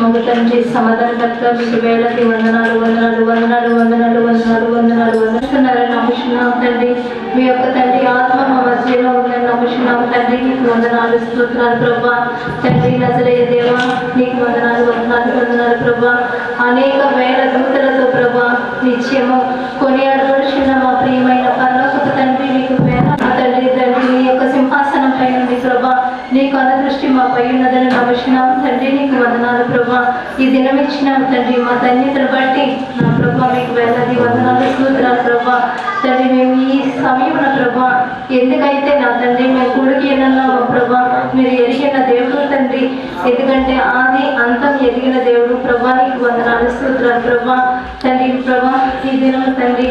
మమ్మ తండ్రి సమాధానకర్త మీకు వేలది వందనాలు వందనాలు వందనాలు వందనాలు వందనాలు వందనాలు వందనాలు నమ్ముచున్నాం తండ్రి. మీ యొక్క తండ్రి ఆత్మ మా మధ్యలో ఉందని నమ్ముచున్నాం తండ్రి. నీకు వందనాలు స్తోత్రాలు ప్రభా. తండ్రి నజరేయ దేవా నీకు వందనాలు వందనాలు వందనాలు ప్రభా. అనేక వేల దూతలతో ప్రభా నిత్యము కొనియాడబడుచున్న మా ప్రియమైన పరలోకపు తండ్రి నీకు వేల తండ్రి. తండ్రి నీ యొక్క సింహాసనం పై ఉంది ప్రభా. నీకు అందదృష్టి మాపై ఉన్నదని నమ్ముచున్నాం తండ్రి. నీకు వందనాలు ప్రభా. ఈ దినం ఇచ్చినాం తండ్రి. మా ధన్యతను బట్టి నా ప్రభా మీకు వేలాది వందనాలు స్తోత్రాలు ప్రభా. తండ్రి మేము ఈ సమయంలో ప్రభా ఎందుకైతే నా తండ్రి మేము కూడికి ఎన్నాము ప్రభా మీరు ఎరిగిన దేవుడు తండ్రి. ఎందుకంటే ఆది అంతం ఎరిగిన దేవుడు ప్రభా. నీకు వందనాలు స్తోత్రాలు ప్రభా. తండ్రి ప్రభా ఈ దినం తండ్రి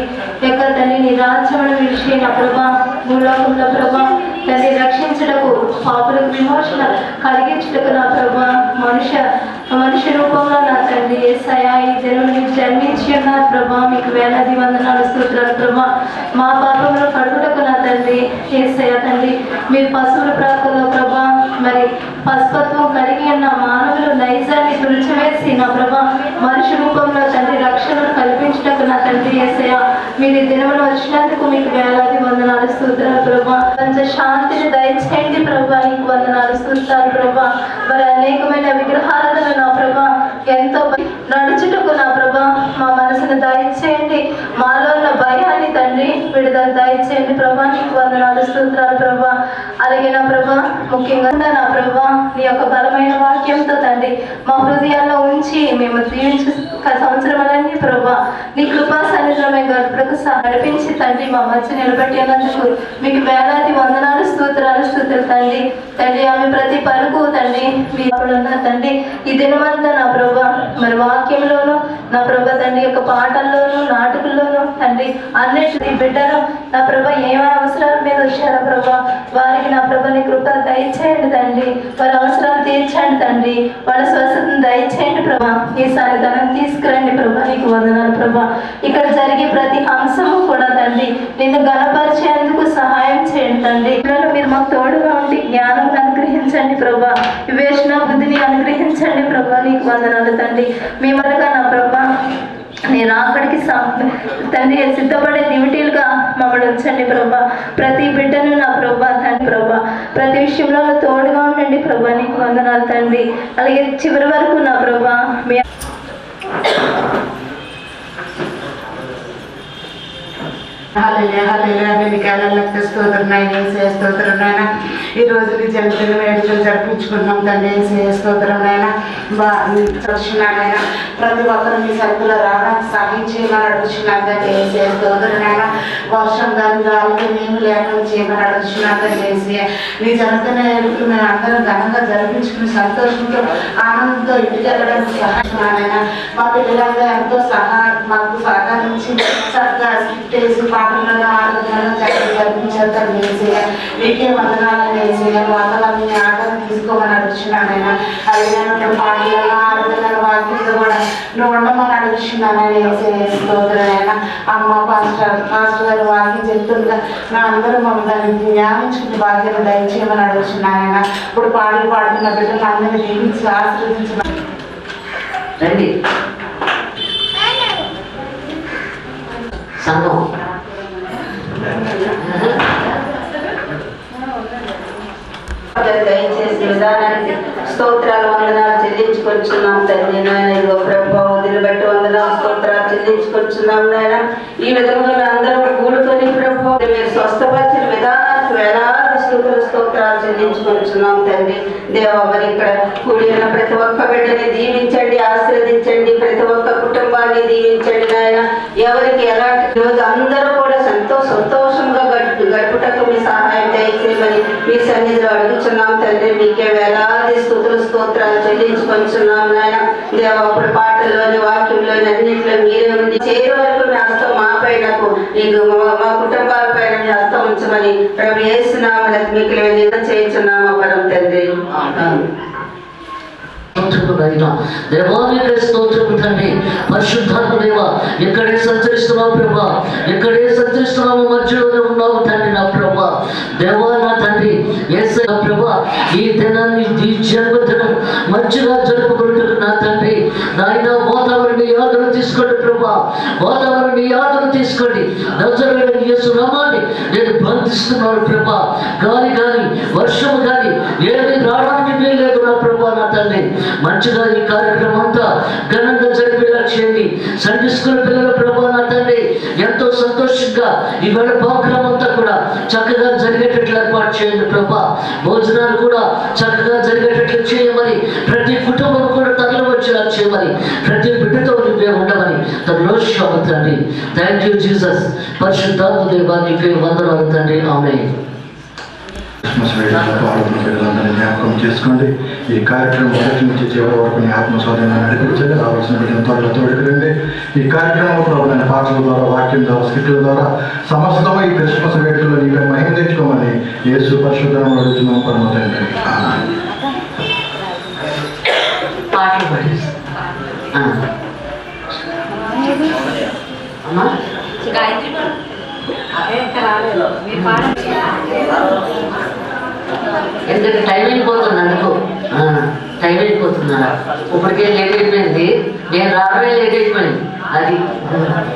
యొక్క తండ్రి నీ రాజ్యమును విడిచి నా ప్రభా భూలోకంలో ప్రభా తండ్రి రక్షించడకు పాపులకు విమోచన కలిగించటకు నా ప్రభా మనుష్య రూపంలో నా తండ్రి యేసయ్యా ఈ దినం నీకు జన్మించి ఉన్నారు ప్రభా. మీకు వేలాది వందనాలు స్తోత్రాలు ప్రభా. మా పాపంలో కడుగుటకు నా తండ్రి యేసయ్యా తండ్రి మీరు పశువుల ప్రాకుల్లో ప్రభా మరి పశుపత్వం కలిగి ఉన్న మానవులు నైజాన్ని తుడిచివేసి నా ప్రభా మనుష్య రూపంలో తండ్రి రక్షణను కల్పించటకు నా తండ్రి యేసయ్యా మీరు ఈ దినములు వచ్చినందుకు మీకు వేలాది వందనాలు స్తోత్రాలు ప్రభా. కొంచెం శాంతిని దయచేయండి ప్రభా. నీకు వందనాలు స్తోత్రాలు ప్రభా. మరి అనేకమైన విగ్రహాలను నా ప్రభా ఎంతో నడుచుటకు నా ప్రభా మా మనసును దయచేయండి. మాలో ఉన్న భయాన్ని తండ్రి విడుదల దయచేయండి ప్రభా. నీకు వందనాలు స్తోత్రాలు ప్రభా. అలాగే నా ప్రభా ముఖ్యంగా నా ప్రభా నీ యొక్క బలమైన వాక్యంతో తండ్రి మా హృదయాల్లో ఉంచి మేము జీవించే సంవత్సరములన్నీ ప్రభా నీ కృపా సన్నిధిలో మేము గడుపుటకు నడిపించి తండ్రి మా మధ్య నిలబెట్టి అన్నందుకు మీకు వేలాది వందనాలు స్తోత్రాలు స్తోత్రాలు తండ్రి. తండ్రి ఆమె ప్రతి పలుకు తండ్రి మీరున్న తండ్రి ఈ దినమంతా నా ప్రభా మరి వాక్యంలోను నా ప్రభా తండ్రి యొక్క పాటల్లోను నాటకుల్లోను తండ్రి అన్నిటి బిడ్డను నా ప్రభా ఏమైనా అవసరాల మీద వచ్చారా ప్రభా వారికి నా ప్రభా నీ కృప దయచేయండి తండ్రి. వారి అవసరాలు తీర్చండి తండ్రి. వాళ్ళ స్వస్థతను దయచేయండి ప్రభా. ఈ సన్నిధానం తీసుకురండి ప్రభా. నీకు వందనాలు ప్రభా. ఇక్కడ జరిగే ప్రతి అంశము కూడా తండ్రి నిన్ను గణపరిచేందుకు సహాయం చేయండి తండ్రి. పిల్లలు మీరు మాకు తోడుగా ఉండి జ్ఞానం అనుగ్రహించండి ప్రభా. వివేచన బుద్ధిని అనుగ్రహించండి ప్రభా. నీకు వందనాలు తండ్రి. మీ వరగా నా ప్రభా నేను అక్కడికి తండ్రి సిద్ధపడే దివిటీలుగా మమ్మల్ని ఉంచండి ప్రభా. ప్రతి బిడ్డను నా ప్రభా తండ్రి ప్రభా ప్రతి విషయంలో తోడుగా ఉండండి ప్రభా. నీకు వందనాలు తండ్రి. అలాగే చివరి వరకు నా ప్రభా మీ ఈ రోజు నీ జన్మదిన వేడుకలు జరిపించుకున్నాం తండ్రి. స్తోత్రం నాయన చూస్తున్నానైనా ప్రతి ఒక్కరు మీ సరుకులు రావడానికి సహాయం చేయమని అడుగుతున్నాను తండ్రి. స్తోత్రం నాయన వర్షం కానీ గాలికి నేను లేకుండా చేయమని అడుగుతున్నాను తండ్రి. నీ జన్మదిన వేడుకలు మేము అందరం ఘనంగా జరిపించుకుని సంతోషంతో ఆనందంతో ఇంటికి వెళ్ళడానికి సహాయమైనా మా పిల్లలందరూ ఎంతో మాకు సహకరించి చక్కగా స్కిట్ వేసి పాటలను ఆరోగ్యాలను చక్కగా జరిపించారు తండ్రి. నీకే వందనాలు వేసి వందలని ఆదరణ తీసుకోమని అడుగుతున్నానైనా. అలాగే పాటలను ఆరోగ్యాలను వాక్యంతో కూడా నువ్వు ఉండమని అడుగుతున్నానని స్తోత్రమైనా. అమ్మ పాస్టర్ గారు వాక్యం చెప్తుండగా నా అందరూ మమ్మల్ని జ్ఞానించుకుని భాగ్యాన్ని దయచేయమని అడుగుతున్నానైనా. ఇప్పుడు పాటలు పాడుతున్న బిడ్డలు అందరినీ దీవించి ఆశీర్వదించమని రండి. సంఘం దయచేసి విధానానికి స్తోత్రాలు వందనాలు చెల్లించుకొచ్చున్నాం తండ్రి. నాయన ఇదిగో ప్రభు వదిలిబెట్టి వందనాలు స్తోత్రాలు చెల్లించుకొచ్చున్నాం నాయన. ఈ విధంగా అందరూ కూడుకొని ప్రభు మీరు స్వస్థపరిచిన విధానానికి వేలాది స్తోత్రాలు చెల్లించుకొచ్చున్నాం తండ్రి. దేవా మరి ఇక్కడ కూడి ఉన్న ప్రతి ఒక్క బిడ్డని దీవించండి, ఆశీర్వదించండి. ప్రతి ఒక్క కుటుంబాన్ని దీవించండి నాయన. ఎవరికి ఎలాంటి రోజు అందరూ కూడా సంతోషంగా గడుపుటకు మీ సహాయం దయచేయమని మీ సన్నిధిలో అడుగుచున్నాం తండ్రి. మీకే వేలాది స్తోత్రాలు చెల్లించుకొచ్చున్నాం నాయన. దేవ అప్పుడు పాటల్లోని వాక్యంలోని అన్నింటిలో మీరే ఉంది. చేరే వరకు మీ హస్తం మా పైనకు నీకు మా కుటుంబాల పైన మీ హస్తం ఉంచమని ప్రభు యేసునామమున మీకు చేయించున్నాము పరం తండ్రి. స్తోత్రము నాయన. దేవానికి స్తోత్రము తండ్రి. పరిశుద్ధాత్మ దేవ, ఎక్కడే సంచరిస్తున్నావు ప్రభా, ఎక్కడే సంచరిస్తున్నావు మధ్యలోనే ఉన్నావు తండ్రి నా ప్రభా. దేవా నా తండ్రి యేసయ్య నా ప్రభా, ఈ దినాన్ని ఈ జన్మదినం మంచిగా జరుపుకుంటున్న నా తండ్రి నాయన, వాతావరణ యాదను తీసుకోండి ప్రభా, వాతావరణ యాదను తీసుకోండి. నజరేయుడైన యేసు నామాన్ని నేను బంధిస్తున్నాను ప్రభా. గాలి కానీ వర్షము కానీ ఏమీ రావడానికి వీల్లేదు నా ప్రభా నా తండ్రి. మంచిగా ఈ కార్యక్రమం అంతా ఘనంగా జరిపేలా చేయండి. సండే స్కూల్ పిల్లల ప్రభా నా తండ్రి ఎంతో సంతోషంగా ఈ వేళ ప్రోగ్రాం అంతా కూడా చక్కగా జరిగేటట్లు ఏర్పాటు చేయండి ప్రభా. భోజనాలు కూడా చక్కగా జరిగేటట్లు చేయమని, ప్రతి కుటుంబం కూడా తరలి వచ్చేలా చేయమని, ప్రతి బిడ్డతో నువ్వే ఉండమని తనలో తండ్రి. Thank you Jesus. పరిశుద్ధాత్మ దేవా నీకే వందనాలు తండ్రి. ఆమేన్. క్రిస్మస్ వేడుకలో పాల్గొన్న పిల్లలందరినీ జ్ఞాపకం చేసుకోండి. ఈ కార్యక్రమం మొదటి నుంచి చివరి వరకు నీ ఆత్మస్వాధీనాన్ని నడిపించండి. రావాల్సిన బిడ్డను త్వరలో తోడుకురండి. ఈ కార్యక్రమంలో ప్రభుత్వ పాటల ద్వారా, వాక్యం ద్వారా, స్కిట్ల ద్వారా సమస్తము ఈ క్రిస్మస్ వేడుకలో నీవే మహిమ తెచ్చుకోమని యేసు పరిశుద్ధంగా అడుగుతున్నాం పరమ తండ్రి. పాటలు పాడేసి అమ్మా ఎందుకంటే టైం అయిపోతుంది, అందుకు టైం అయిపోతుందా. ఇప్పటికే లేట్ అయిపోయింది, నేను రావడమే లేట్ అయిపోయింది. అది రాజు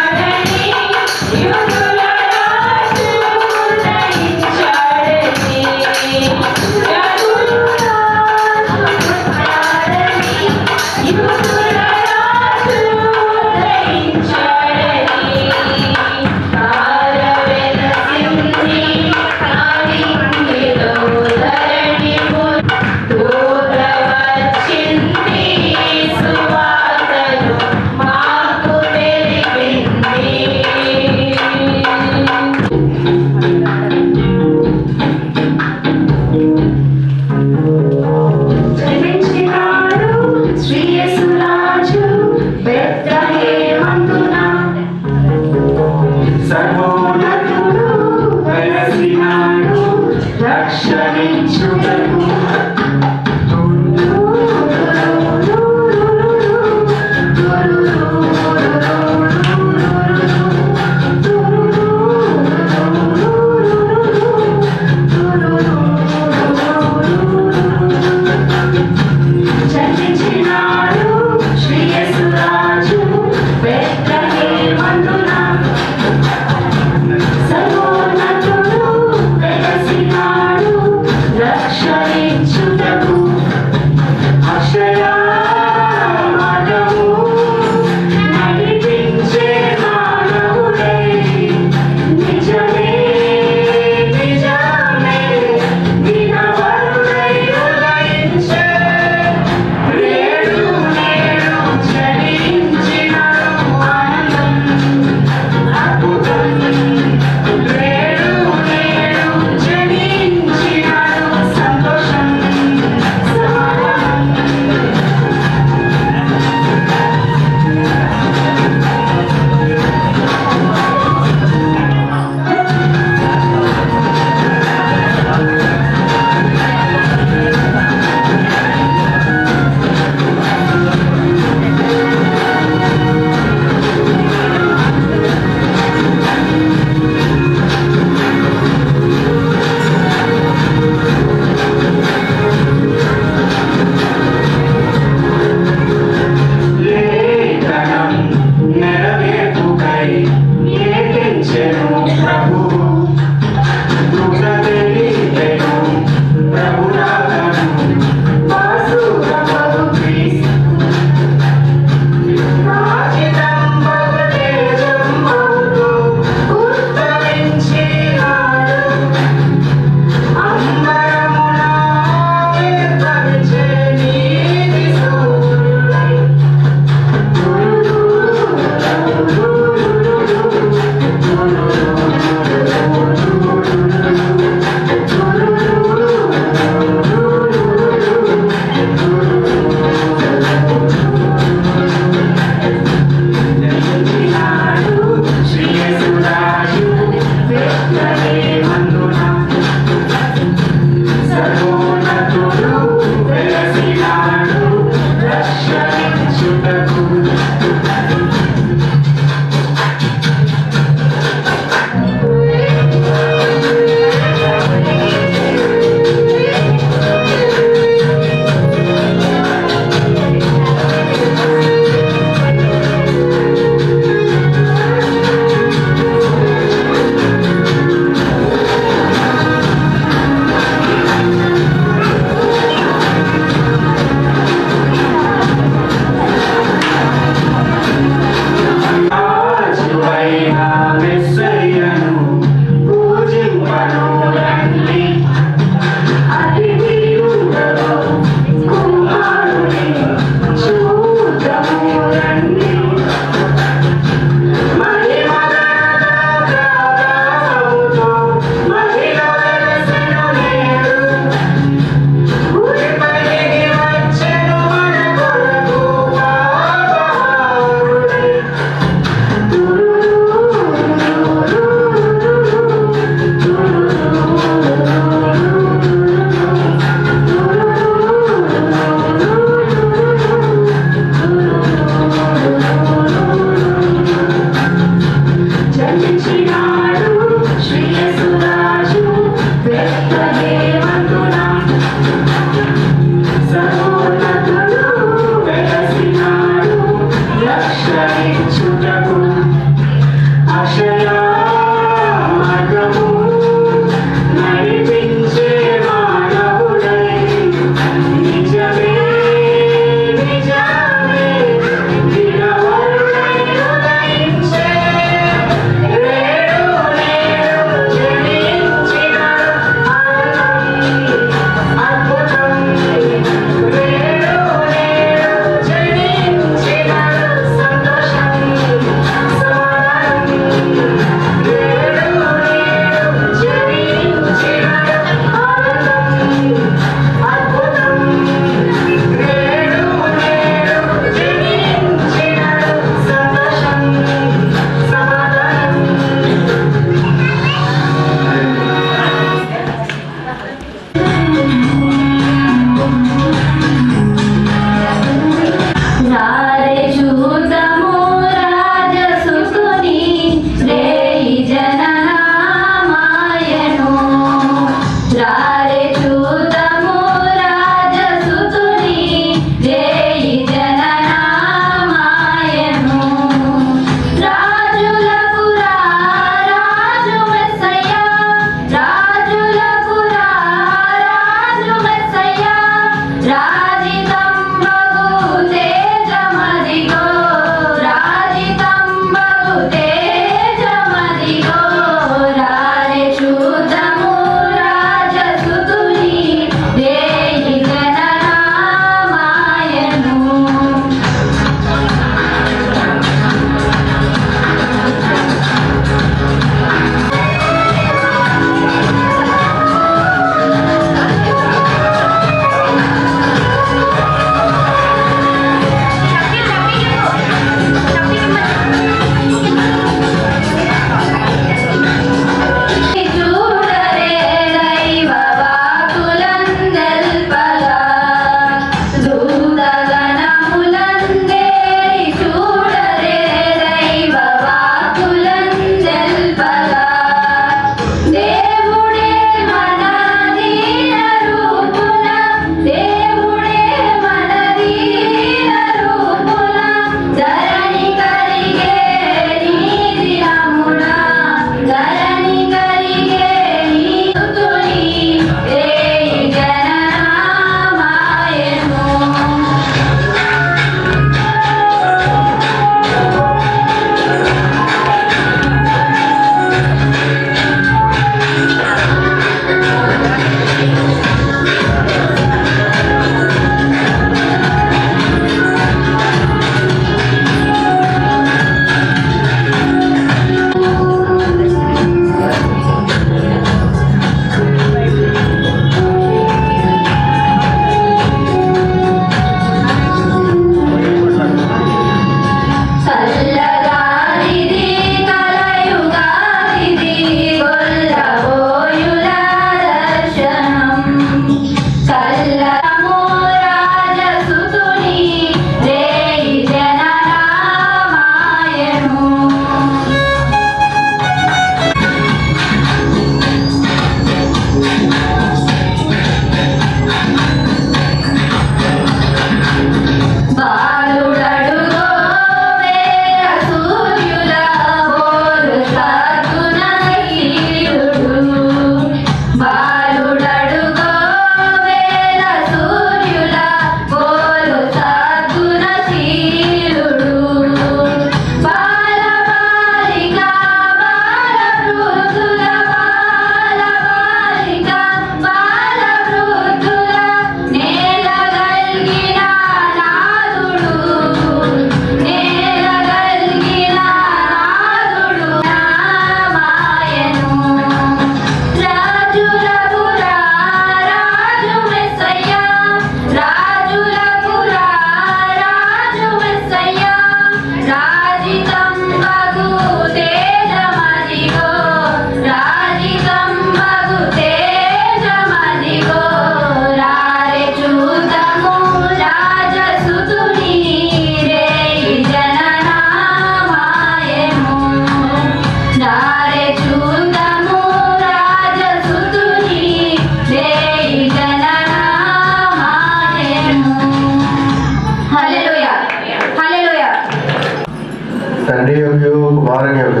తండ్రి యొక్క కుమారుని యొక్క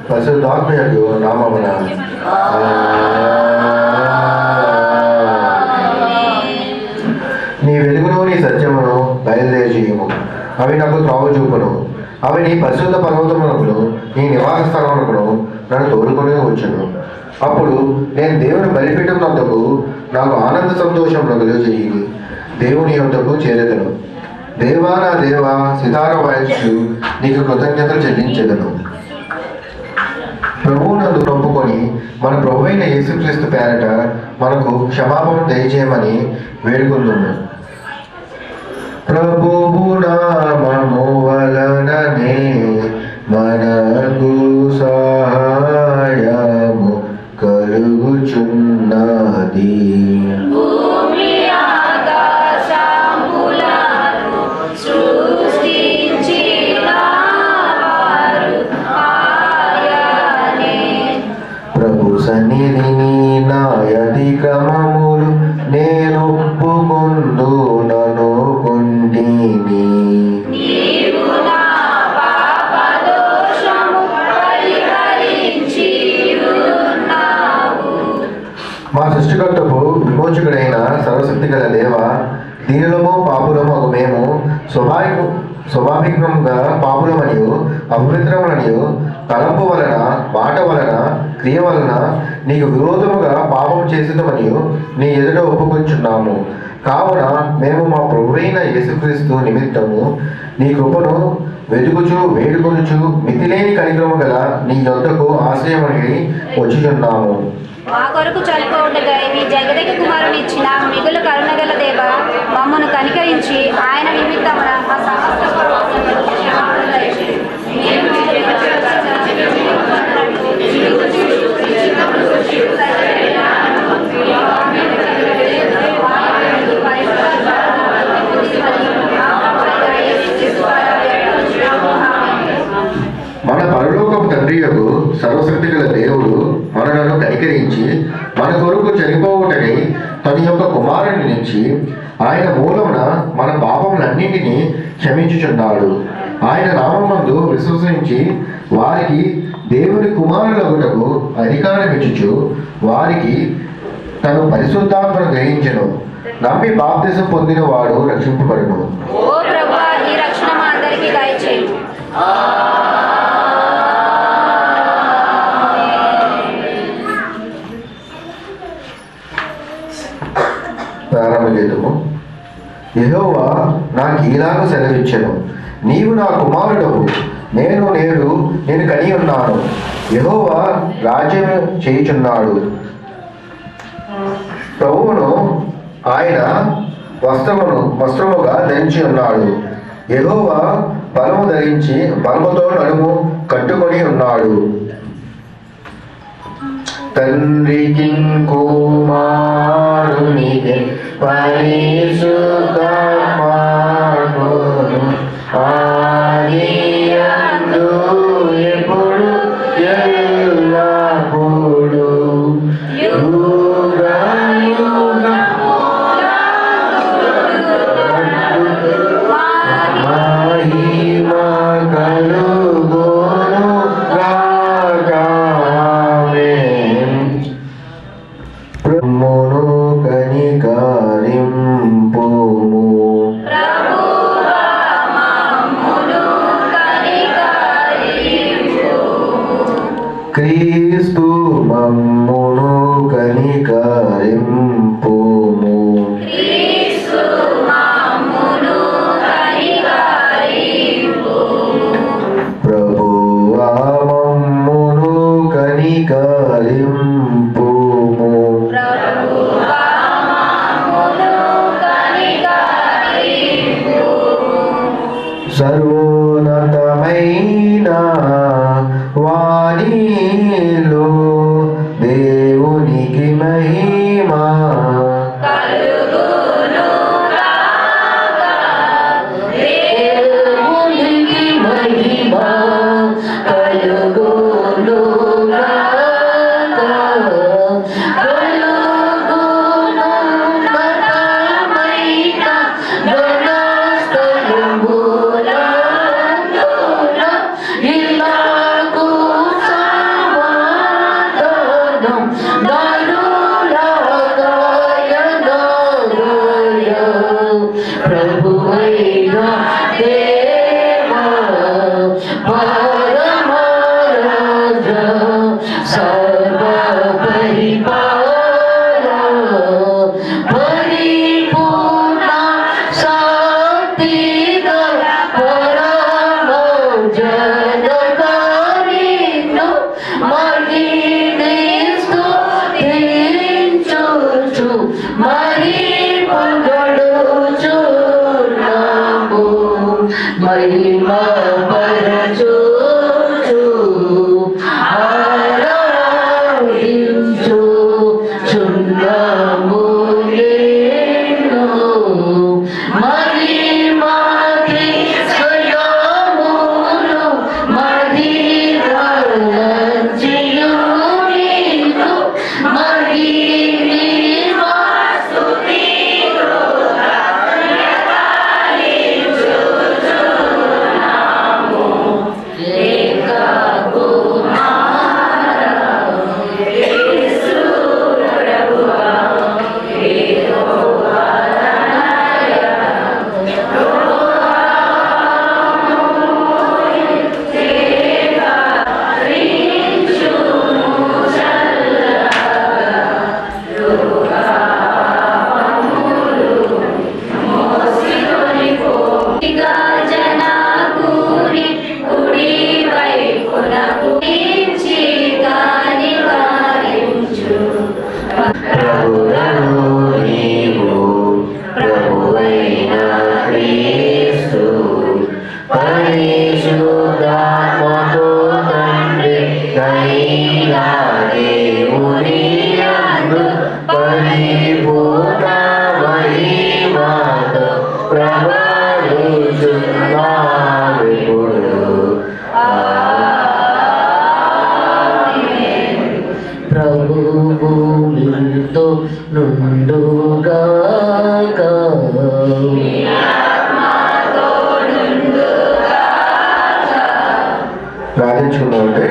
పరిశుద్ధాత్మ యొక్క నామమున నీ వెలుగును నీ సత్యమును బయలుదేరజేయము. అవి నాకు త్రోవ చూపును. అవి నీ పరిశుద్ధ పర్వతమునకును నీ నివాస స్థలమునకును నన్ను తోడుకొని వచ్చును. అప్పుడు నేను దేవుని బలిపీఠం వద్దకు నాకు ఆనంద సంతోషములు కలుగజేయి దేవుని యొద్దకు చేరేదను. దేవా నా దేవా, సితార వాయించు నీకు కృతజ్ఞతలు చెల్లించెదను. ప్రభువు నందు నొప్పుకొని మన ప్రభు అయిన యేసుక్రీస్తు పేరట మనకు క్షమాపణ దయచేయమని వేడుకుంటున్నాను. ప్రభువు నామము వలననే మనకు సహాయము కలుగుచున్నది. ప్రభు సన్నిధిని నా అతిక్రమములు నేను ఒప్పుకొందు నను కొంటిని. మా సృష్టికర్తకు విమోచకుడైన సర్వశక్తి గల దేవ, దీనులము పాపులము ఒక మేము స్వాభావికంగా పాపులమనియు అపవిత్రములనియు తలంపు వలన, మాట వలన, క్రియ వలన నీకు విరోధముగా పాపం చేసేదమనియు నీ ఎదుట ఒప్పుకొంచున్నాము. కావున మేము మా ప్రభువైన యేసుక్రీస్తు నిమిత్తము నీ కృపను వెతుకుచు వేడుకొనుచు మితిలేని కనికరము గల నీ యొద్దకు ఆశ్రయమని వచ్చుచున్నాము. మా కొరకు చనిపోవుటగా మీ జగదేక కుమారుని ఇచ్చిన మిగులు కరుణగల దేవ, మమ్మను కనికరించి ఆయన నిమిత్తమున మా సమస్త క్షమాపణ దయచేయండి. మన పరలోకపు తండ్రి యొక్క సర్వశక్తి గల దేవుడు మనలను కనికరించి మన కొరకు చనిపోవుటకై తన యొక్క కుమారుని నుంచి ఆయన మూలమున మన పాపములన్నింటినీ క్షమించుచున్నాడు. ఆయన నామమందు విశ్వసించి వారికి దేవుని కుమారులగుటకు అధికారం ఇచ్చుచు వారికి తను పరిశుద్ధాత్మను గ్రహించెను. నమ్మి బాప్తిసం పొందిన వాడు రక్షింపబడును. ఓ ప్రభువా, ఈ రక్షణ మా అందరికీ దయచేయండి. ప్రారంభము. యెహోవా నాకు ఈలాగు సెలవిచ్చెను, నీవు నా కుమారుడవు, నేను నేడు నేను కని ఉన్నాను. యెహోవా రాజ్యం చేయుచున్నాడు. ప్రభువును ఆయన వస్త్రముగా ధరించి ఉన్నాడు. యెహోవా బలము ధరించి బలముతో నడుము కట్టుకొని ఉన్నాడు. తండ్రికి కుమారునికి పరిశుద్ధాత్మను ఆదియందు ఎప్పుడు ఎల్లప్పుడు కనికరింపుము. జనగా నిన్ను మహిళిస్తూ స్తుతించుచు మరి పొగడుచున్నాము మహిమా పరచుచు ఆరాధించుచున్నాము నిన్ను మహిమాకి స్వయమును మహిమలంచియు నీకు మహిమా ప్రభువుతో నుండుగాక ప్రార్థించుకుందామంటే,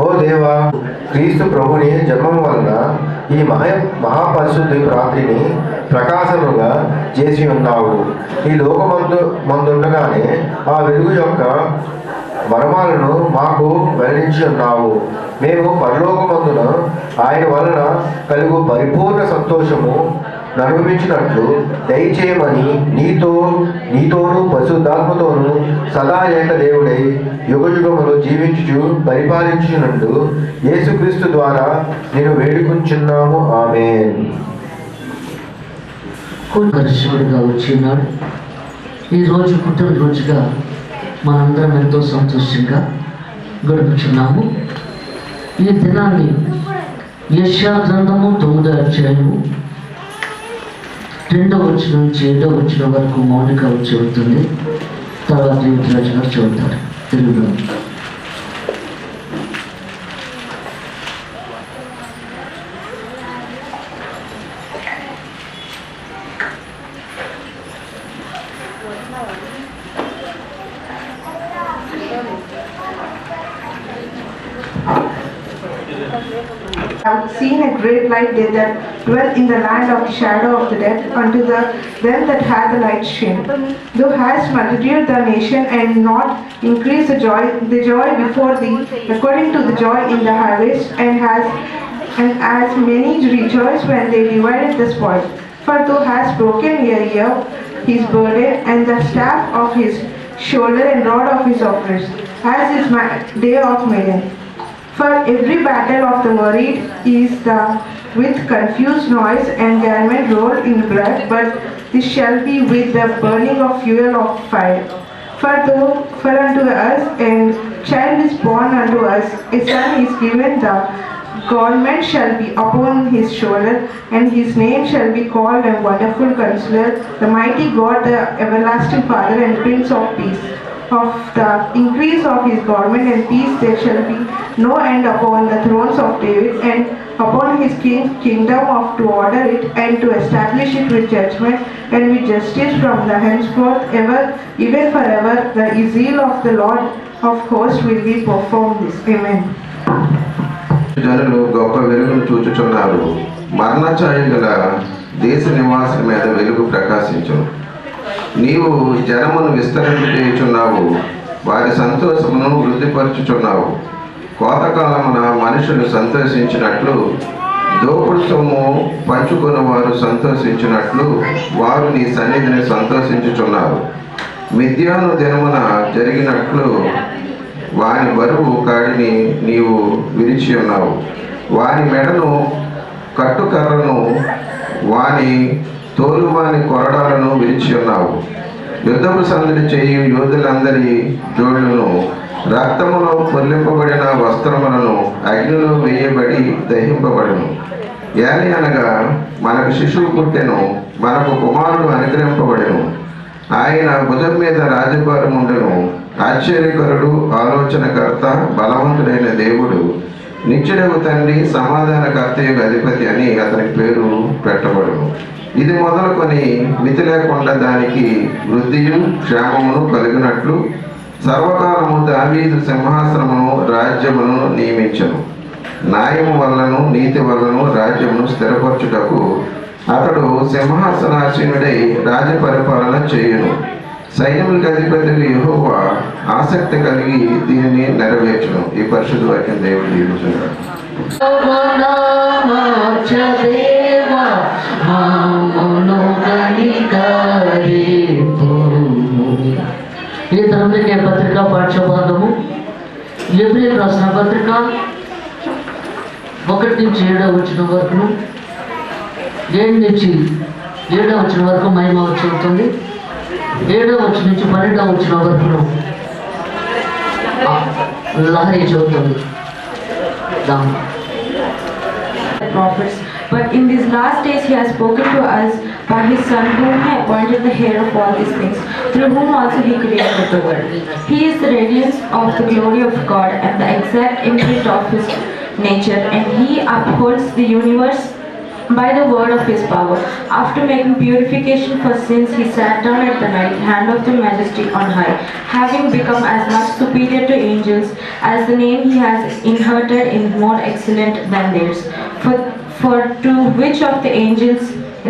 ఓ దేవా, క్రీస్తు ప్రభుని జన్మం వలన ఈ మహాపరిశుద్ధి రాత్రిని ప్రకాశముగా చేసి ఉన్నావు. ఈ లోకమందుండగానే ఆ వెలుగు యొక్క మర్మాలను మాకు వెల్లడించి ఉన్నావు. మేము పరలోకమందున ఆయన వలన కలుగు పరిపూర్ణ సంతోషము అనుభవించినట్లు దయచేయమని నీతోనూ పరిశుద్ధాత్మతోనూ సదా ఏక దేవుడై యుగయుగములు జీవించుచు పరిపాలించుచున్నట్టు యేసుక్రీస్తు ద్వారా నేను వేడుకుంటున్నాము. ఆమేన్. పరిశుద్ధుడిగా వచ్చినాడు. ఈరోజు పుట్టినరోజుగా మనందరం ఎంతో సంతోషంగా గడుపుచున్నాము. ఈ దినాన్ని యెషయా గ్రంథము 9వ అధ్యాయము 2వ వచనం నుంచి 7వ వచనం వరకు మౌనిక చెబుతుంది. తర్వాత యువరాజు గారు చెబుతారు తెలుగులో. have seen a great light, they that dwell in the land of the shadow of the death, unto them that had the light shine. Thou hast multiplied the nation and not increased the joy before thee, according to the joy in the harvest, and as many rejoice when they divided the spoil. For thou hast broken a yoke, his burden, and the staff of his shoulder, and rod of his oppressed, as is my day of Midian. For every battle of the worried is with confused noise and garment rolled in blood, but this shall be with the burning of fuel of fire. For unto us a child is born unto us, a son is given, the government shall be upon his shoulder, and his name shall be called a Wonderful Counselor, the Mighty God, the Everlasting Father, and Prince of Peace. Of the increase of his government and peace there shall be no end upon the thrones of David and upon his kingdom, to order it and to establish it with judgment and with justice from the henceforth ever, even forever. The zeal of the Lord of hosts will be performed this. Amen. జనులు గొప్ప వెలుగును చూచుచున్నారు. మరణఛాయ గల దేశ నివాసుల మీద వెలుగు ప్రకాశించును. నీవు జనమును విస్తరింపచేయుచున్నావు, వారి సంతోషమును వృద్ధిపరచుచున్నావు. కోతకాలమున మనుషులు సంతోషించినట్లు, దోపుడు సొమ్ము పంచుకున్న వారు సంతోషించినట్లు వారు నీ సన్నిధిని సంతోషించుచున్నారు. మిద్యాను దినమున జరిగినట్లు వాని బరువు కాడిని నీవు విరిచి ఉన్నావు. వాని మెడను కట్టుకర్రను వాని తోలువాని కొరడాలను విరిచి ఉన్నావు. యుద్ధపు సందడి చేయు యోధులందరి జోళ్లను రక్తములో పొర్లింపబడిన వస్త్రములను అగ్నిలో వేయబడి దహింపబడును. ఏలి అనగా మనకు శిశువు పుట్టెను, మనకు కుమారుడు అనుగ్రహింపబడెను. ఆయన భుజం మీద రాజభారం ఉండెను. ఆశ్చర్యకరుడు, ఆలోచనకర్త, బలవంతుడైన దేవుడు, నిత్యుడగు తండ్రి, సమాధానకర్తయు అధిపతి అని అతనికి పేరు పెట్టబడును. ఇది మొదలుకొని మితి లేకుండా దానికి వృద్ధియు క్షేమమును కలిగినట్లు సర్వకాలము దావీదు సింహాసనమును రాజ్యమును నియమించను. న్యాయము వలన నీతి వలన రాజ్యమును స్థిరపరచుటకు అతడు సింహాసనాసీనుడై రాజ్య పరిపాలన చేయును. సైన్యములకు అధిపతి యెహోవా ఆసక్తి కలిగి దీనిని నెరవేర్చును. ఈ పరిశుద్ధ వాక్యం దేవుడు దీవించుగాక. ఈ తరంలోకి పత్రిక పాఠ్యభాగము ఎబ్రియల్ రాసిన పత్రిక 1 నుంచి 7వ వచనం వరకును, 7 నుంచి 7వ వచనం వరకు మహిమ చదువుతుంది. 7వ వచనం నుంచి 12వ వచనం వరకును లహరి చదువుతుంది. Prophets, but in these last days he has spoken to us by his Son, whom he appointed the heir of all these things, through whom also he created the world. He is the radiance of the glory of God and the exact imprint of his nature, and he upholds the universe by the word of his power. After making purification for sins, he sat down at the right hand of the Majesty on high, having become as much superior to angels as the name he has inherited is more excellent than theirs. For to which of the angels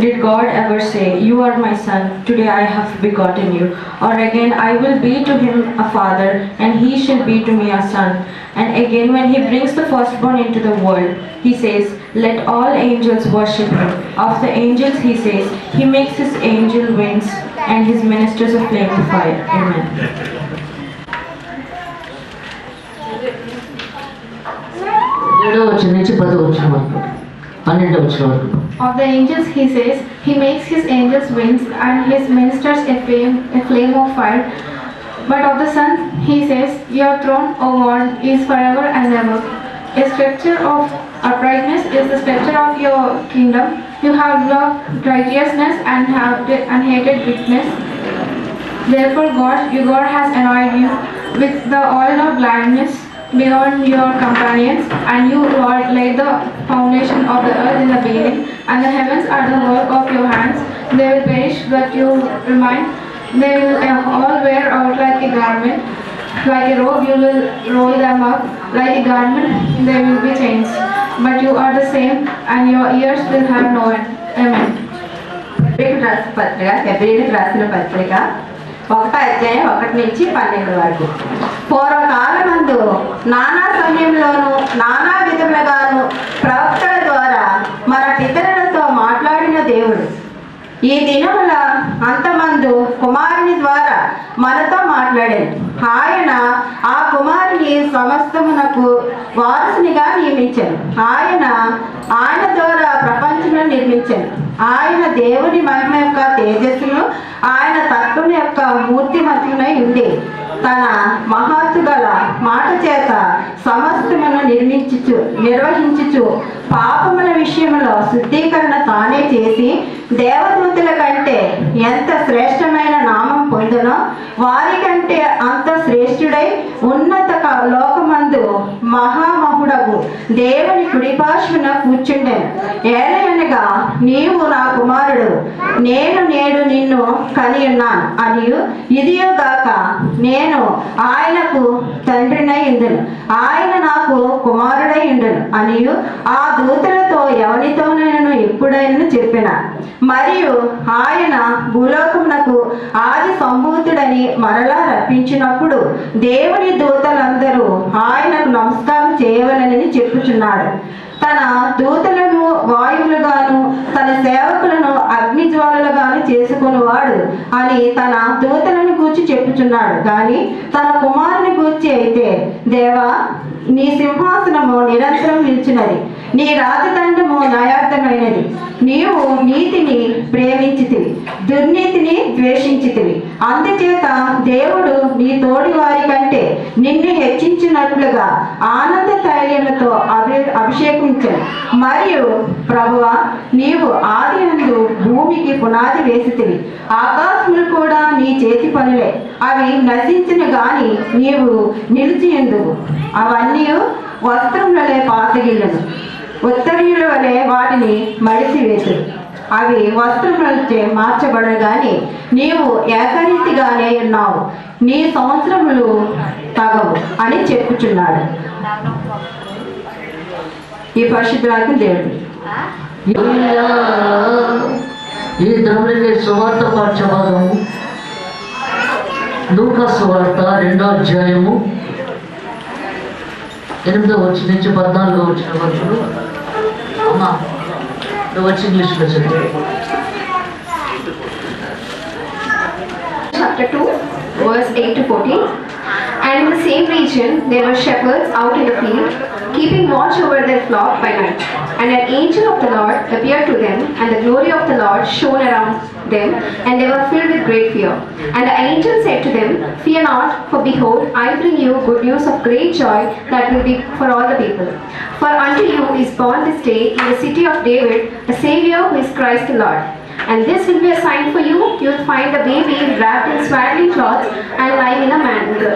did God ever say, "You are my son, today I have begotten you"? Or again, "I will be to him a father, and he shall be to me a son"? And again, when he brings the firstborn into the world, he says, "Let all angels worship him." Of the angels he says, "He makes his angel wings and his ministers a flame of fire." Amen. ఏడవ వచనం నుంచి 10వ వచనం వరకు, 12వ వచనం వరకు. Of the angels he says, "He makes his angels winds and his ministers a flame of fire." But of the Son he says, "Your throne, O God, is forever and ever. A scepter of uprightness is the scepter of your kingdom. You have loved righteousness and hated wickedness. Therefore God has anointed you with the oil of gladness beyond your companions, and you, Lord, laid the foundation of the earth in the beginning, and the heavens are the work of your hands. They will perish, but you remain. They will all wear out like a garment. Like a robe you will roll them up. Like a garment they will be changed. But you are the same, and your years will have no end." Amen. హెబ్రీయులకు రాసిన పత్రిక 1వ అధ్యాయం 1 నుంచి 12 వరకు. పూర్వకాలమందు నానా సమయంలోనూ నానా విధములుగాను ప్రవక్తల ద్వారా మన పితరులతో మాట్లాడిన దేవుడు ఈ దినముల అంతమందు కుమారుని ద్వారా మనతో మాట్లాడాడు. ఆయన ఆ కుమారుని సమస్తమునకు వారసునిగా నియమించాడు. ఆయన ద్వారా ప్రపంచమును నిర్మించాడు. ఆయన దేవుని మహిమ యొక్క తేజస్సును ఆయన తత్వం యొక్క మూర్తిమతులై ఉండి తన మహత్తు గల మాట చేత సమస్తమును నిర్వహించుచు పాపముల విషయంలో శుద్ధీకరణ తానే చేసి దేవదూతుల కంటే ఎంత శ్రేష్టమైన నామం పొందునో వారికంటే అంత శ్రేష్ఠుడై ఉన్నత లోకమందు మహామహుడగు దేవుని కుడిపార్శ్వన కూర్చుండెను. ఏలయనగా నీవు నా కుమారుడు, నేను నేడు నిన్ను కనియున్నాను అనియు, ఇదియోగాక నేను ఆయనకు తండ్రినై ఉండును, ఆయన నాకు కుమారుడై ఉండును అనియు ఆ దూతలతో ఎవరితోనైనా ఎప్పుడైనా చెప్పిన. మరియు ఆయన భూలోకమునకు ఆది సంభూతుడని మరలా రప్పించినప్పుడు దేవుని దూతలందరూ ఆయనకు నమస్కారం చేయవలనని చెప్పుచున్నాడు. తన దూతలను వాయువులుగాను తన సేవకులను అగ్నిజ్వాలలుగాను చేసుకునేవాడు అని తన దూతలను గూర్చి చెప్పుచున్నాడు కానీ తన కుమారుని గూర్చి అయితే, దేవా నీ సింహాసనము నిరంతరం నిలిచినది, నీ రాజదండము న్యాయార్థమైనది. నీవు నీతిని ప్రేమించితివి, దుర్నీతిని ద్వేషించితివి. అందుచేత దేవుడు నీ తోడి వారి కంటే నిన్ను హెచ్చించినట్లుగా ఆనంద తైలముతో అభిషేకించను. మరియు ప్రభువా, నీవు ఆది యందు భూమికి పునాది వేసితివి, ఆకాశములు కూడా నీ చేతి పనులే. అవి నశించిన గాని నీవు నిలిచియుందువు. అవన్నీ వస్త్రములలే పాతగిళ్ళను, ఉత్తరీయుల వలె వాటిని మడిసివేతురు. అవి వస్త్రములచే మార్చబడను గాని నీవు ఏకరీతిగానే ఉన్నావు, నీ సంవత్సరములు తగవు అని చెప్పుచున్నాడు. ఈ పరిశుద్ధులకు దేవుడు. ఈ దినమునకే సువార్త పాఠ్యభాగము లూకా సువార్త 2వ అధ్యాయము 8వ వచనం నుంచి 14వ వచనం వరకు. అమ్మా నువ్వు వచ్చి ఇంగ్లీష్లో చదువు. Chapter 2, verse 8 to 14. And in the same region there were shepherds out in the field, keeping watch over their flock by night. And an angel of the Lord appeared to them, and the glory of the Lord shone around them, and they were filled with great fear. And the angel said to them, Fear not, for behold, I bring you good news of great joy that will be for all the people. For unto you is born this day in the city of David a Savior, who is Christ the Lord. And this will be a sign for you. You will find the baby wrapped in swaddling cloths and lying in a manger.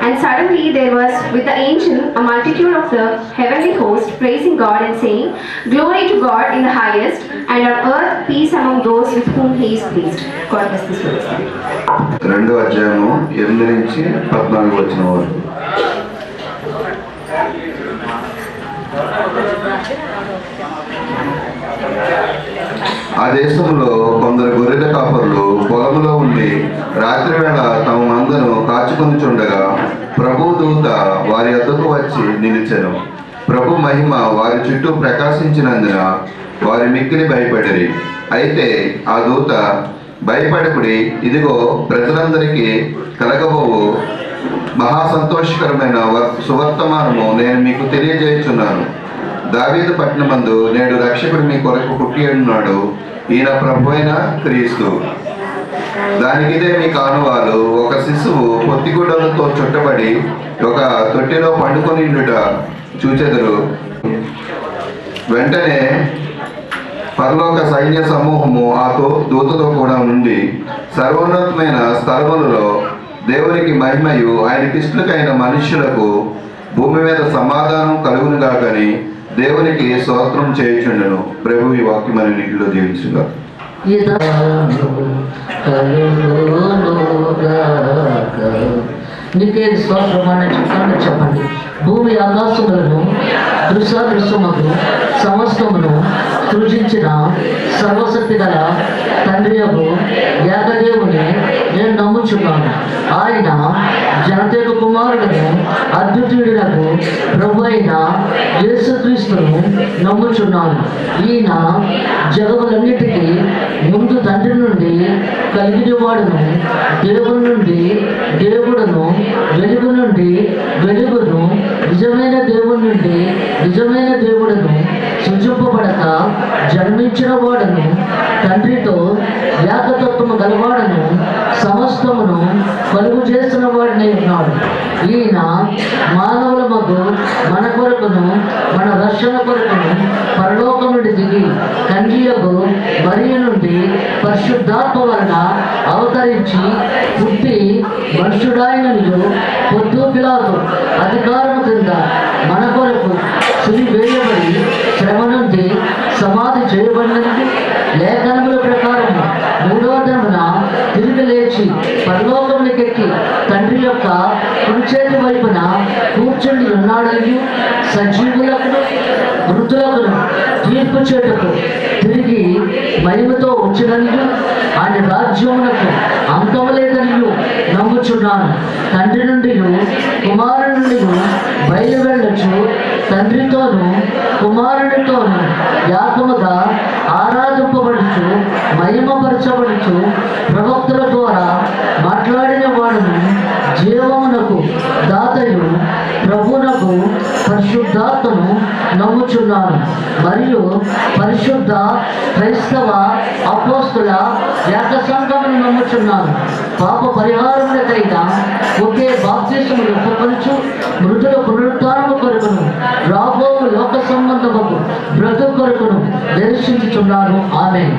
And suddenly there was with the angel a multitude of the heavenly host, praising God and saying, Glory to God in the highest, and on earth peace among those with whom he is pleased. God bless this word. 2వ అధ్యాయము 8 నుంచి 14 వచనం వరకు. ఆ దేశంలో కొందరు గొర్రెల కాపరులు పొలములో ఉండి రాత్రివేళ తమ మందను కాచుకొనుచుండగా ప్రభు దూత వారి వద్దకు వచ్చి నిలిచెను. ప్రభు మహిమ వారి చుట్టూ ప్రకాశించినందున వారి మిక్కిలి భయపడిరి. అయితే ఆ దూత, భయపడకుడి, ఇదిగో ప్రజలందరికీ కలగబోవు మహా సంతోషకరమైన సువర్తమానము నేను మీకు తెలియజేయుచున్నాను. దావీదు పట్టణమందు నేడు రక్షకుడు మీ కొరకు పుట్టి ఉన్నాడు, ఈయన ప్రభు అయిన క్రీస్తు. దానికిదే మీ కానువాలు, ఒక శిశువు పొత్తిగుడ్డలతో చుట్టబడి ఒక తొట్టిలో పండుకొని ఉండుట చూచెదరు. వెంటనే పరలోక సైన్య సమూహము ఆ దూతతో కూడా ఉండి సర్వోన్నతమైన స్థలములలో దేవునికి మహిమయు ఆయనకిష్టులకైన మనుష్యులకు భూమి మీద సమాధానం కలుగునుగాకని దేవునికి స్తోత్రం చేయుచుండెను. ప్రభు ఈ వాక్యమైన నీటిలో దీవించుగా. నీకే స్తోత్రమని చెప్తాను. చెప్పండి. భూమి ఆకాశములను దృశ్యమగు సమస్తమును సృజించిన సర్వశక్తి గల తండ్రి ఏకదేవుని నేను నమ్ముచున్నాను. ఆయన జనతేక కుమారుడును అద్వితీయుడునకు ప్రభు అయిన యేసుక్రీస్తును నమ్ముచున్నాను. ఈయన జగములన్నిటికీ ముందు తండ్రి నుండి కలిగిన వాడును, దేవుని నుండి దేవుడును, వెలుగు నుండి వెలుగును, నిజమైన దేవుని నుండి నిజమైన దేవుడును, సృజింపబడక జన్మించిన వాడును, తండ్రితో ఏకతత్వము గలవాడును, సమస్తమును కలుగు చేసిన వాడినై ఉన్నాడు. ఈయన మానవుల మగు మన కొరకును మన రక్షణ కొరకును పరలోకం నుండి దిగి కన్యకు మరియ నుండి పరిశుద్ధాత్మ వలన అవతరించి పుట్టి మనుషుడాయననియు పొద్దు పిలాతు అధికారము కింద మన కొరకు సిరి వేయబడి శ్రమ నుండి సమాధి చేయబడినది. లేఖనముల ప్రకారం 3వ దినమున తిరిగి లేచి పరలోకములకెక్కి తండ్రి యొక్క కుడిచేతి వైపున కూర్చుని ఉన్నాడని, సజీవులకు మృతులకు తీర్పు చేటుకు తిరిగి మహిమతో వచ్చినని, ఆయన రాజ్యమునకు అంతము లేదని నమ్ముచున్నాను. తండ్రి నుండి కుమారుడి నుండి బయలువెళ్ళచ్చు, తండ్రితోనూ కుమారుడితోనూ యాకముగా ఆరాధింపబడుచు మహిమపరచబడుచు ప్రవక్తల ద్వారా మాట్లాడిన నమ్ముచున్నాను మరియు పరిశుద్ధ క్రైస్తవ అపోస్తుల ఏక సంఘమును నమ్ముచున్నాను. పాప పరిహారములకైన ఒకే బాప్తిస్మము పొందుచు మృతుల పునరుద్ధారము కొరకును రాబో లోక సంబంధము బ్రతుకు కొరకును దర్శించుచున్నాను. ఆమేన్.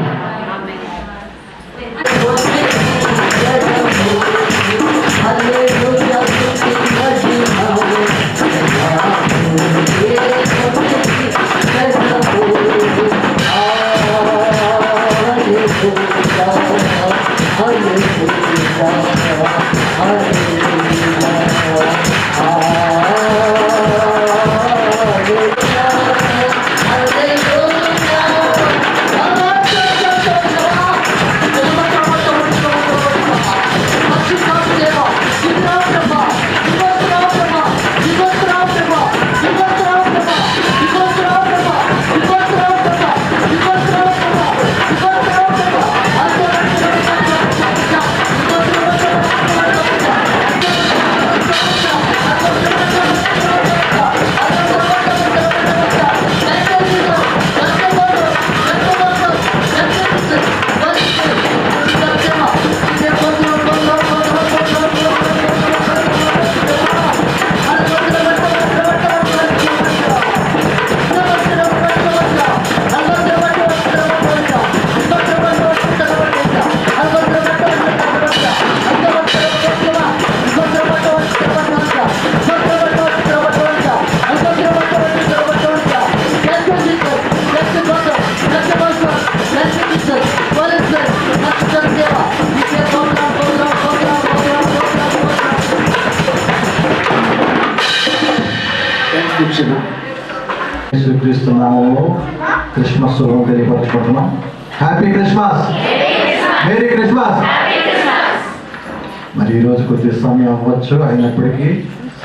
యేసుక్రీస్తు నామములో క్రిస్మస్ శుభం తెలియపరచుకుంటున్నాం. Happy Christmas, merry Christmas. మరి ఈరోజు కొద్ది సమయం అవ్వచ్చు, అయినప్పటికీ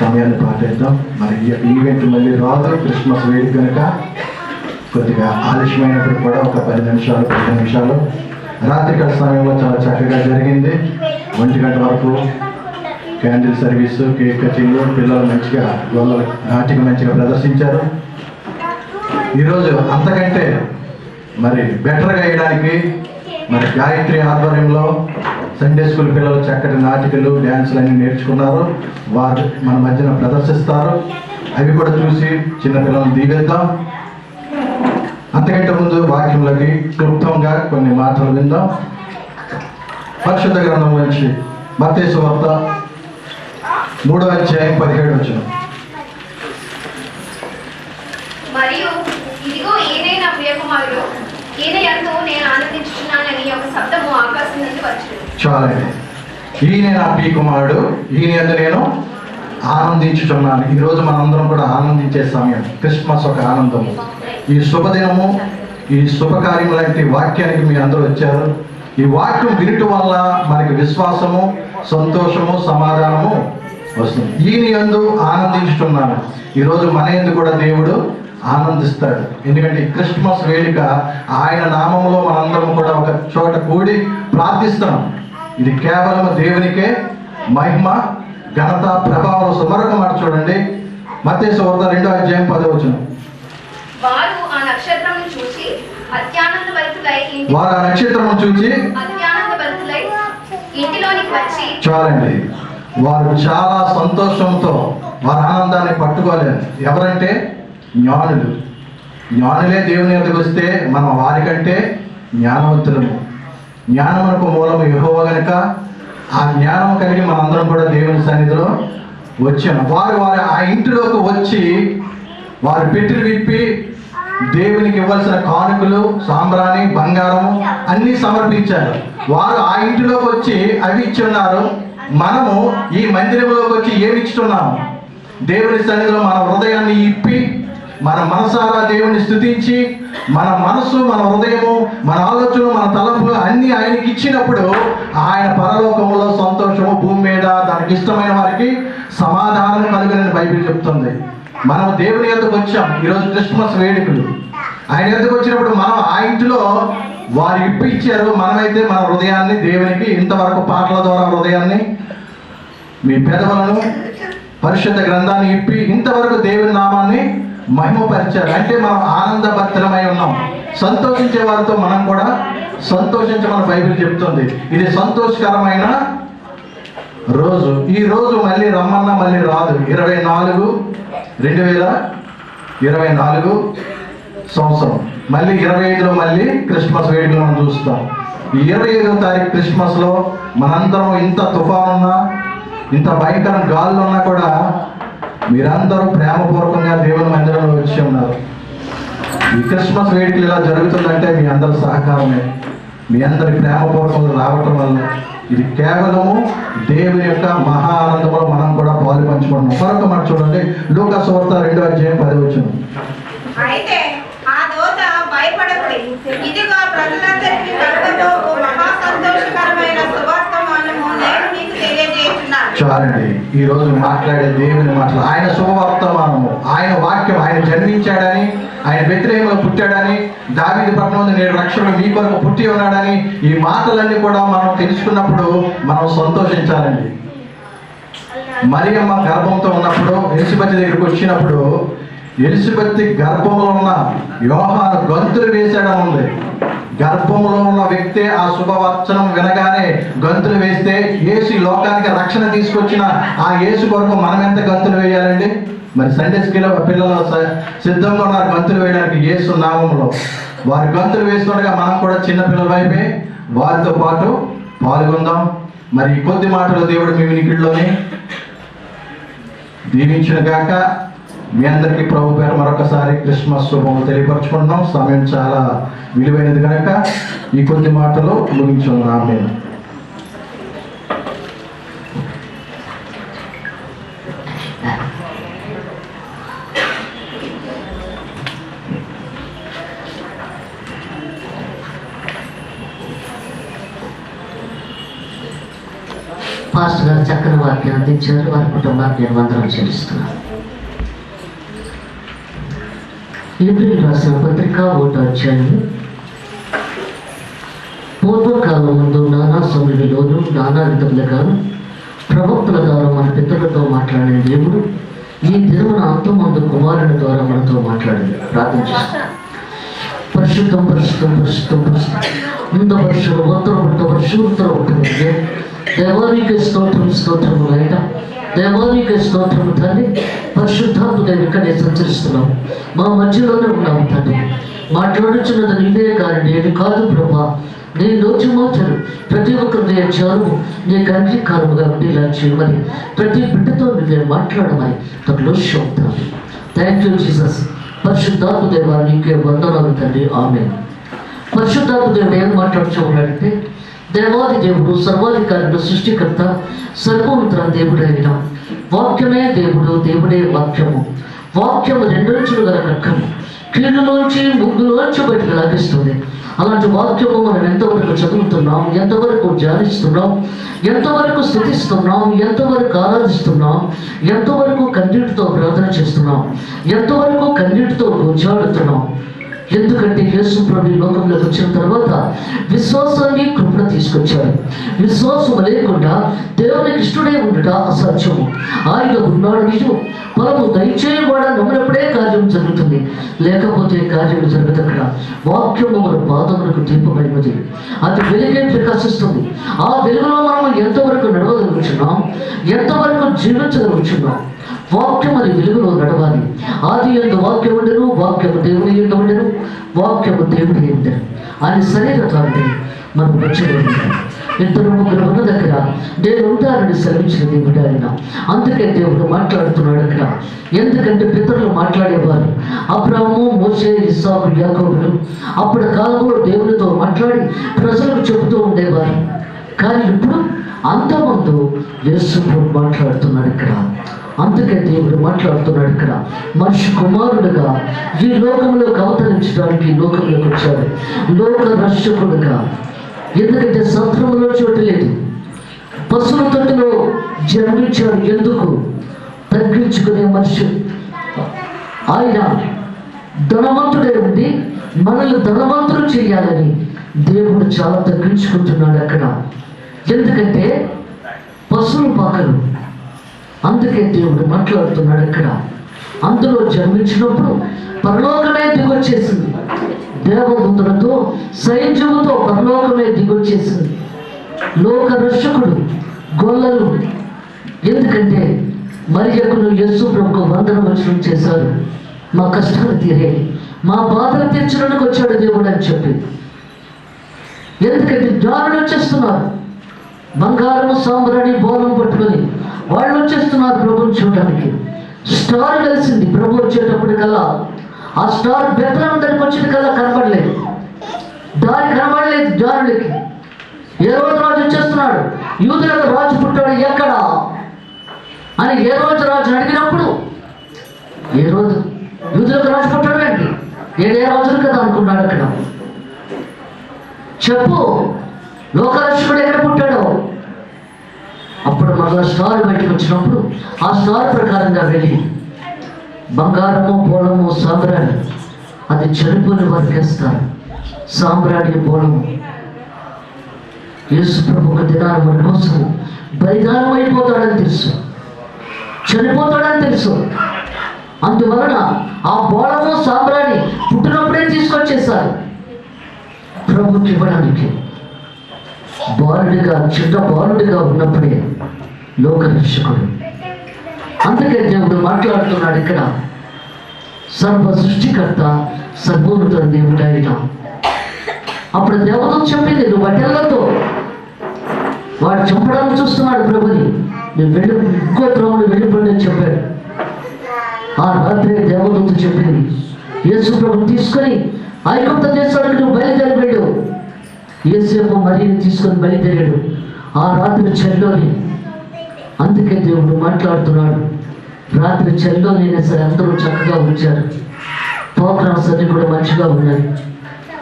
సమయాన్ని పాటిద్దాం. మరి ఈవెంట్ మళ్ళీ రాదు, క్రిస్మస్ వేడి కనుక కొద్దిగా ఆలస్యమైనప్పుడు కూడా ఒక 10 నిమిషాలు రాత్రికాల సమయంలో చాలా చక్కగా జరిగింది. 1 గంట వరకు క్యాండిల్ సర్వీసు, కేక్ కటింగ్, పిల్లలు మంచిగా వాళ్ళ నాటికి మంచిగా ప్రదర్శించారు. ఈరోజు అంతకంటే మరి బెటర్గా వేయడానికి మరి గాయత్రి ఆధ్వర్యంలో సండే స్కూల్ పిల్లలు చక్కటి నాటికలు, డ్యాన్సులు అన్నీ నేర్చుకున్నారు. వారు మన మధ్యన ప్రదర్శిస్తారు. అవి కూడా చూసి చిన్నపిల్లలను దీవిద్దాం. అంతకంటే ముందు వాక్యంలోకి క్లుప్తంగా కొన్ని మాటలు విందాం. పరిశుద్ధ గ్రంథం నుంచి మత్తయి సువార్త 3వ అధ్యాయం 17 వచనం. మరియు ఇదిగో ఈయనే నా ప్రియకుమారుడు, ఈయన యందు నేను ఆనందించుచున్నానని ఒక శబ్దము ఆకాశం నుండి వచ్చింది. చాలండి. ఈయన నా ప్రియకుమారుడు, ఈయన యందు నేను ఆనందించుచున్నాను. ఈరోజు మనందరం కూడా ఆనందించే సమయం. క్రిస్మస్ ఒక ఆనందము. ఈ శుభదినము, ఈ శుభకార్యం లాంటి వాక్యానికి మీ అందరూ వచ్చారు. ఈ వాక్యం వినటం వల్ల మనకి విశ్వాసము, సంతోషము, సమాధానము వస్తుంది. ఈయన యందు ఆనందించుతున్నాను. ఈరోజు మన యందు కూడా దేవుడు ఆనందిస్తాడు. ఎందుకంటే ఈ క్రిస్మస్ వేడుక ఆయన నామములో మనందరం కూడా ఒక చోట కూడి ప్రార్థిస్తున్నాం. ఇది కేవలం దేవునికే మహిమ, ఘనత, ప్రభావం. మరొక మాట చూడండి, మత్తయి సువార్త 2వ అధ్యాయం 10వ వచనం. వారు ఆ నక్షత్రము చూసి అత్యానందభరితులై ఇంటిలోనికి వచ్చి చాలండి. వారు చాలా సంతోషంతో వారి ఆనందాన్ని పట్టుకోలేదు. ఎవరంటే జ్ఞానులు. జ్ఞానులే దేవుని యొద్దకు వస్తే మనం వారికంటే జ్ఞానవంతులము. జ్ఞానమునకు మూలము యెహోవా గనుక ఆ జ్ఞానం కలిగి మనందరం కూడా దేవుని సన్నిధిలో వచ్చాము. వారు ఆ ఇంటిలోకి వచ్చి వారు పెట్టెలు విప్పి దేవునికి ఇవ్వాల్సిన కానుకలు, సాంబ్రాణి, బంగారము అన్నీ సమర్పించారు. వారు ఆ ఇంటిలోకి వచ్చి అవి ఇచ్చున్నారు. మనము ఈ మందిరంలోకి వచ్చి ఏమి ఇస్తున్నాము? దేవుని సన్నిధిలో మన హృదయాన్ని ఇప్పి మన మనసారా దేవుని స్తుతించి మన మనసు, మన హృదయము, మన ఆలోచనలు, మన తలంపులు అన్నీ ఆయనకి ఇచ్చినప్పుడు ఆయన పరలోకములో సంతోషము, భూమి మీద దానికి ఇష్టమైన వారికి సమాధానం కలుగునని బైబిల్ చెప్తుంది. మనం దేవుని యొద్దకు వచ్చాం. ఈరోజు క్రిస్మస్ వేడుకలు. ఆయన యొద్దకు వచ్చినప్పుడు మనం ఆ ఇంటిలో వారు ఇప్పి ఇచ్చారు. మనమైతే మన హృదయాన్ని దేవునికి ఇంతవరకు పాటల ద్వారా హృదయాన్ని, మీ పెదవులను, పరిశుద్ధ గ్రంథాన్ని ఇప్పి ఇంతవరకు దేవుని నామాన్ని మహిమపరిచారు. అంటే మనం ఆనందభరితమై ఉన్నాం. సంతోషించే వారితో మనం కూడా సంతోషించమని బైబిల్ చెప్తుంది. ఇది సంతోషకరమైన రోజు. ఈ రోజు మళ్ళీ రమ్మన్నా మళ్ళీ రాదు. 2024 సంవత్సరం మళ్ళీ 25లో మళ్ళీ క్రిస్మస్ వేడుకలు మనం చూస్తాం. ఈ 25వ తారీఖు క్రిస్మస్లో మనందరం ఇంత తుఫానున్నా, ఇంత భయంకర గాలులు ఉన్నా కూడా మీరందరూ ప్రేమపూర్వకంగా దేవుని మందిరంలో వచ్చి ఉన్నారు. ఈ క్రిస్మస్ వేడుకలు ఇలా జరుగుతుందంటే మీ అందరి సహకారమే, మీ అందరి ప్రేమపూర్వకంగా రావటం వల్ల. ఇది కేవలము దేవుని యొక్క మహా ఆనందంలో మనం కూడా పాలు పంచుకుంటున్నాం. మరొక మాట చూడండి, లూకా సువార్త 2:10. అయితే ఆ దూత భయపడకుడి, ఇదిగో ప్రజలందరికీ కలుగబోవు మహా సంతోషకరమైన సువార్తమానము నేను మీకు తెలియజేస్తున్నాను. చాలండి. ఈ రోజు మాట్లాడే దేవుని మాటలు, ఆయన శుభవర్తమానము, ఆయన వాక్యం. ఆయన జన్మించాడని, ఆయన బెత్లెహేములో పుట్టాడని, దావీదు పట్టణంలో నేడు రక్షకుడు మీ కొరకు పుట్టి ఉన్నాడని, ఈ మాటలన్నీ కూడా మనం తెలుసుకున్నప్పుడు మనం సంతోషించాలండి. మరియమ్మ గర్భంతో ఉన్నప్పుడు ఎలిజబెత్ దగ్గరికి వచ్చినప్పుడు ఎలిజబెత్ గర్భంలో ఉన్న యోహాను గంతులు వేసాడని ఉంది. గర్భంలో ఉన్న వ్యక్తి ఆ శుభవచనం వినగానే గంతులు వేస్తే యేసు లోకానికి రక్షణ తీసుకొచ్చిన ఆ యేసు కొరకు మనం ఎంత గంతులు వేయాలండి? మరి సండే స్కూల్ పిల్లలు సిద్ధంగా ఉన్నారు గంతులు వేయడానికి యేసు నామంలో. వారి గంతులు వేస్తుండగా మనం కూడా చిన్నపిల్లల వైపే వారితో పాటు పాల్గొందాం. మరి కొద్ది మాటలు దేవుడు మీ వినికిడిలోనే దీవించిన గాక. మీ అందరికీ ప్రభు పేరు మరొకసారి క్రిస్మస్ శుభములు తెలియపరచుకుంటున్నాం. సమయం చాలా విలువైనది కనుక ఈ కొద్ది మాటలు ముగించున్నాం. నేను పాస్టర్ గారు చక్కని వాక్యం అందించారు. వారి కుటుంబానికి నేను వందనాలు చెల్లిస్తున్నాను. ఏప్రిల్ రాసిన పత్రిక 1వ అధ్యాయం. పూర్వకాలం ముందు నానా సమయంలోనూ నానా విధములుగా ప్రవక్తల ద్వారా మన పితరులతో మాట్లాడిన దేవుడు ఈ దినమున అంతమందు కుమారుని ద్వారా మనతో మాట్లాడింది. ప్రార్థన చేస్తాం. పరిశుద్ధం పరిశుద్ధం పరిశుద్ధం పరిశుద్ధం ఇంత వర్షం ఉత్తర ఉంటుంది. దేవానికి స్తోత్రము అయినా దేవానికి స్తోత్రము తండ్రి. పరిశుద్ధాత్మ ఇక్కడే సంచరిస్తున్నాం, మా మధ్యలోనే ఉన్నాము తండ్రి. మాట్లాడుచున్నది నీవే కానీ నేను కాదు ప్రభా. నీ రోజు మాటలు ప్రతి ఒక్కరి చాలు నీకు అంగీకారముగా ఉండేలా చేయమని, ప్రతి బిడ్డతో నువ్వే మాట్లాడమని తనలో శోభ్తాను. Thank you Jesus. పరిశుద్ధాత్మ దేవ నీకే వందనాలు తండ్రి. ఆమేన్. పరిశుద్ధాత్మ దేవుడు ఏం మాట్లాడుతూ ఉన్నాడంటే, దేవాది దేవుడు, సర్వాధికారుడు, సృష్టికర్త, సర్వోన్నత దేవుడైన వాక్యమే దేవుడు, దేవుడే వాక్యము. వాక్యము రెండొంచులు గల ఖడ్గము, కీళ్ళలోంచి ముగ్గులోంచి బయటకు లాగిస్తుంది. అలాంటి వాక్యము మనం ఎంతవరకు చదువుతున్నాం, ఎంతవరకు ధ్యానిస్తున్నాం, ఎంతవరకు స్థుతిస్తున్నాం, ఎంతవరకు ఆరాధిస్తున్నాం, ఎంతవరకు కన్నీటితో ప్రార్థన చేస్తున్నాం, ఎంతవరకు కన్నీటితో గోజాడుతున్నాం. ఎందుకంటే యేసు ప్రభు లోకంలోకి వచ్చిన తర్వాత విశ్వాసాన్ని కృపణ తీసుకొచ్చారు. విశ్వాసం లేకుండా దేవునికి ఇష్టడే ఉండట అసాధ్యము. ఆయన ఉన్నాడు నిజం, ఫలము దయచేయవాడ నమ్మినప్పుడే కార్యం జరుగుతుంది, లేకపోతే కార్యం జరగదు. అక్కడ వాక్యము మన పాదములకు దీపమైనది, అది వెలుగే ప్రకాశిస్తుంది. ఆ వెలుగులో మనం ఎంతవరకు నడవగలుగుతున్నాం, ఎంతవరకు జీవించగలుగుతున్నాం. వాక్యం అది వెలుగులో నడవాలి. ఆది యందు వాక్యం ఉండెను, వాక్యము దేవుని యందు ఉండెను, వాక్యము దేవుని ఉండెను. ఆయన శరీరధారుడు మనం మధ్యలో ఉంటాం. ఇద్దరు ముగ్గురు ఉన్న దగ్గర నేను ఉంటానని సెలవించిన దేవుడు ఆయన. అందుకే దేవుడు మాట్లాడుతున్నాడు అక్కడ. ఎందుకంటే పితరులు మాట్లాడేవారు, అబ్రాహాము, మోషే, ఇస్సాకు, యాకోబులు అప్పుడు కాలంలో దేవునితో మాట్లాడి ప్రజలకు చెబుతూ ఉండేవారు. కానీ ఇప్పుడు అంతమందు యేసు మాట్లాడుతున్నాడు ఇక్కడ. అందుకే దేవుడు మాట్లాడుతున్నాడు ఇక్కడ. మనిషి కుమారుడుగా ఈ లోకంలోకి అవతరించడానికి లోకంలోకి వచ్చాడు, లోక రక్షకుడుగా. ఎందుకంటే సత్రములో చోటు లేదు, పశువుల తొట్టిలో జన్మించాడు. ఎందుకు? తగ్గించుకునే మనిషి. ఆయన ధనవంతుడే ఉండి మనల్ని ధనవంతులు చేయాలని దేవుడు చాలా తగ్గించుకుంటున్నాడు అక్కడ. ఎందుకంటే పశువులు పాకలు. అందుకే దేవుడు మాట్లాడుతున్నాడు అక్కడ. అందులో జన్మించినప్పుడు పరలోకమే దిగొచ్చేసింది. దేవదూతలతో సైన్యముతో పరలోకమే దిగొచ్చేసింది. లోక రక్షకుడు గొల్లలు, ఎందుకంటే మరియకును యేసు ప్రభుకు వందనవచనం చేశారు. మా కష్టాలు తీరే, మా బాధలు తీర్చడానికి వచ్చాడు దేవుడు అని చెప్పి. ఎందుకంటే జ్ఞానులు వచ్చేస్తున్నారు, బంగారము సాంబ్రాణి బోనం పట్టుకొని వాళ్ళు వచ్చేస్తున్నారు ప్రభుని చూడడానికి. స్టార్ కలిసింది ప్రభు వచ్చేటప్పటికల్లా. ఆ స్టార్ బెత్లెహేము దగ్గరికి వచ్చేటికల్లా కనబడలేదు, దారి కనబడలేదు జ్ఞానులకి. ఏ రోజు రాజు వచ్చేస్తున్నాడు, యూదులకు రాజు పుట్టాడు ఎక్కడా అని ఏ రోజు రాజు అడిగినప్పుడు, ఏ రోజు యూదులకు రాజు పుట్టాడు ఏంటి, ఏ రోజులు కదా అనుకున్నాడు. అక్కడ చెప్పు, లోకరక్షకుడు ఎక్కడ పుట్టాడో. అప్పుడు మరలా స్టార్ బయటకు వచ్చినప్పుడు ఆ స్టార్ ప్రకారంగా వెళ్ళి బంగారము పోలము సాంబ్రాణి, అది చనిపోయిన వారికి వేస్తారు. సాంబ్రాణి పోలము యేసు ప్రభు ఒక దినాన మన కోసం బలిదానం అయిపోతాడని తెలుసు, చనిపోతాడని తెలుసు. అందువలన ఆ పోలము సాంబ్రాణి పుట్టినప్పుడే తీసుకొచ్చేసారు ప్రభుకి ఇవ్వడానికి. బాలుడిగా, చిన్న బాలుడిగా ఉన్నప్పుడే లోకరక్షకుడు. అందుకే దేవుడు మాట్లాడుతున్నాడు ఇక్కడ, సర్వ సృష్టికర్త సర్వోన్నత దేవుడు ఆయన. అప్పుడు దేవదూత చెప్పింది, నువ్వు బట్టెలతో వాడు చంపడానికి చూస్తున్నాడు ప్రభుని, నువ్వు వెళ్ళి ఇంకో త్రోవను వెళ్ళిపోయి అని చెప్పాడు. ఆ రాత్రి దేవదూత చెప్పింది, యేసు ప్రభుని తీసుకొని ఐగుప్తు దేశానికి నువ్వు బయలుదేరి వెళ్ళు. యేసేపు మరియను తీసుకొని బయలుదేరాడు ఆ రాత్రి చలిలోని. అందుకే దేవుడు మాట్లాడుతున్నాడు, రాత్రి చలిలోనైనా సరే అందరూ చక్కగా వచ్చారు, ప్రోగ్రామ్స్ అన్ని కూడా మంచిగా ఉన్నాయి.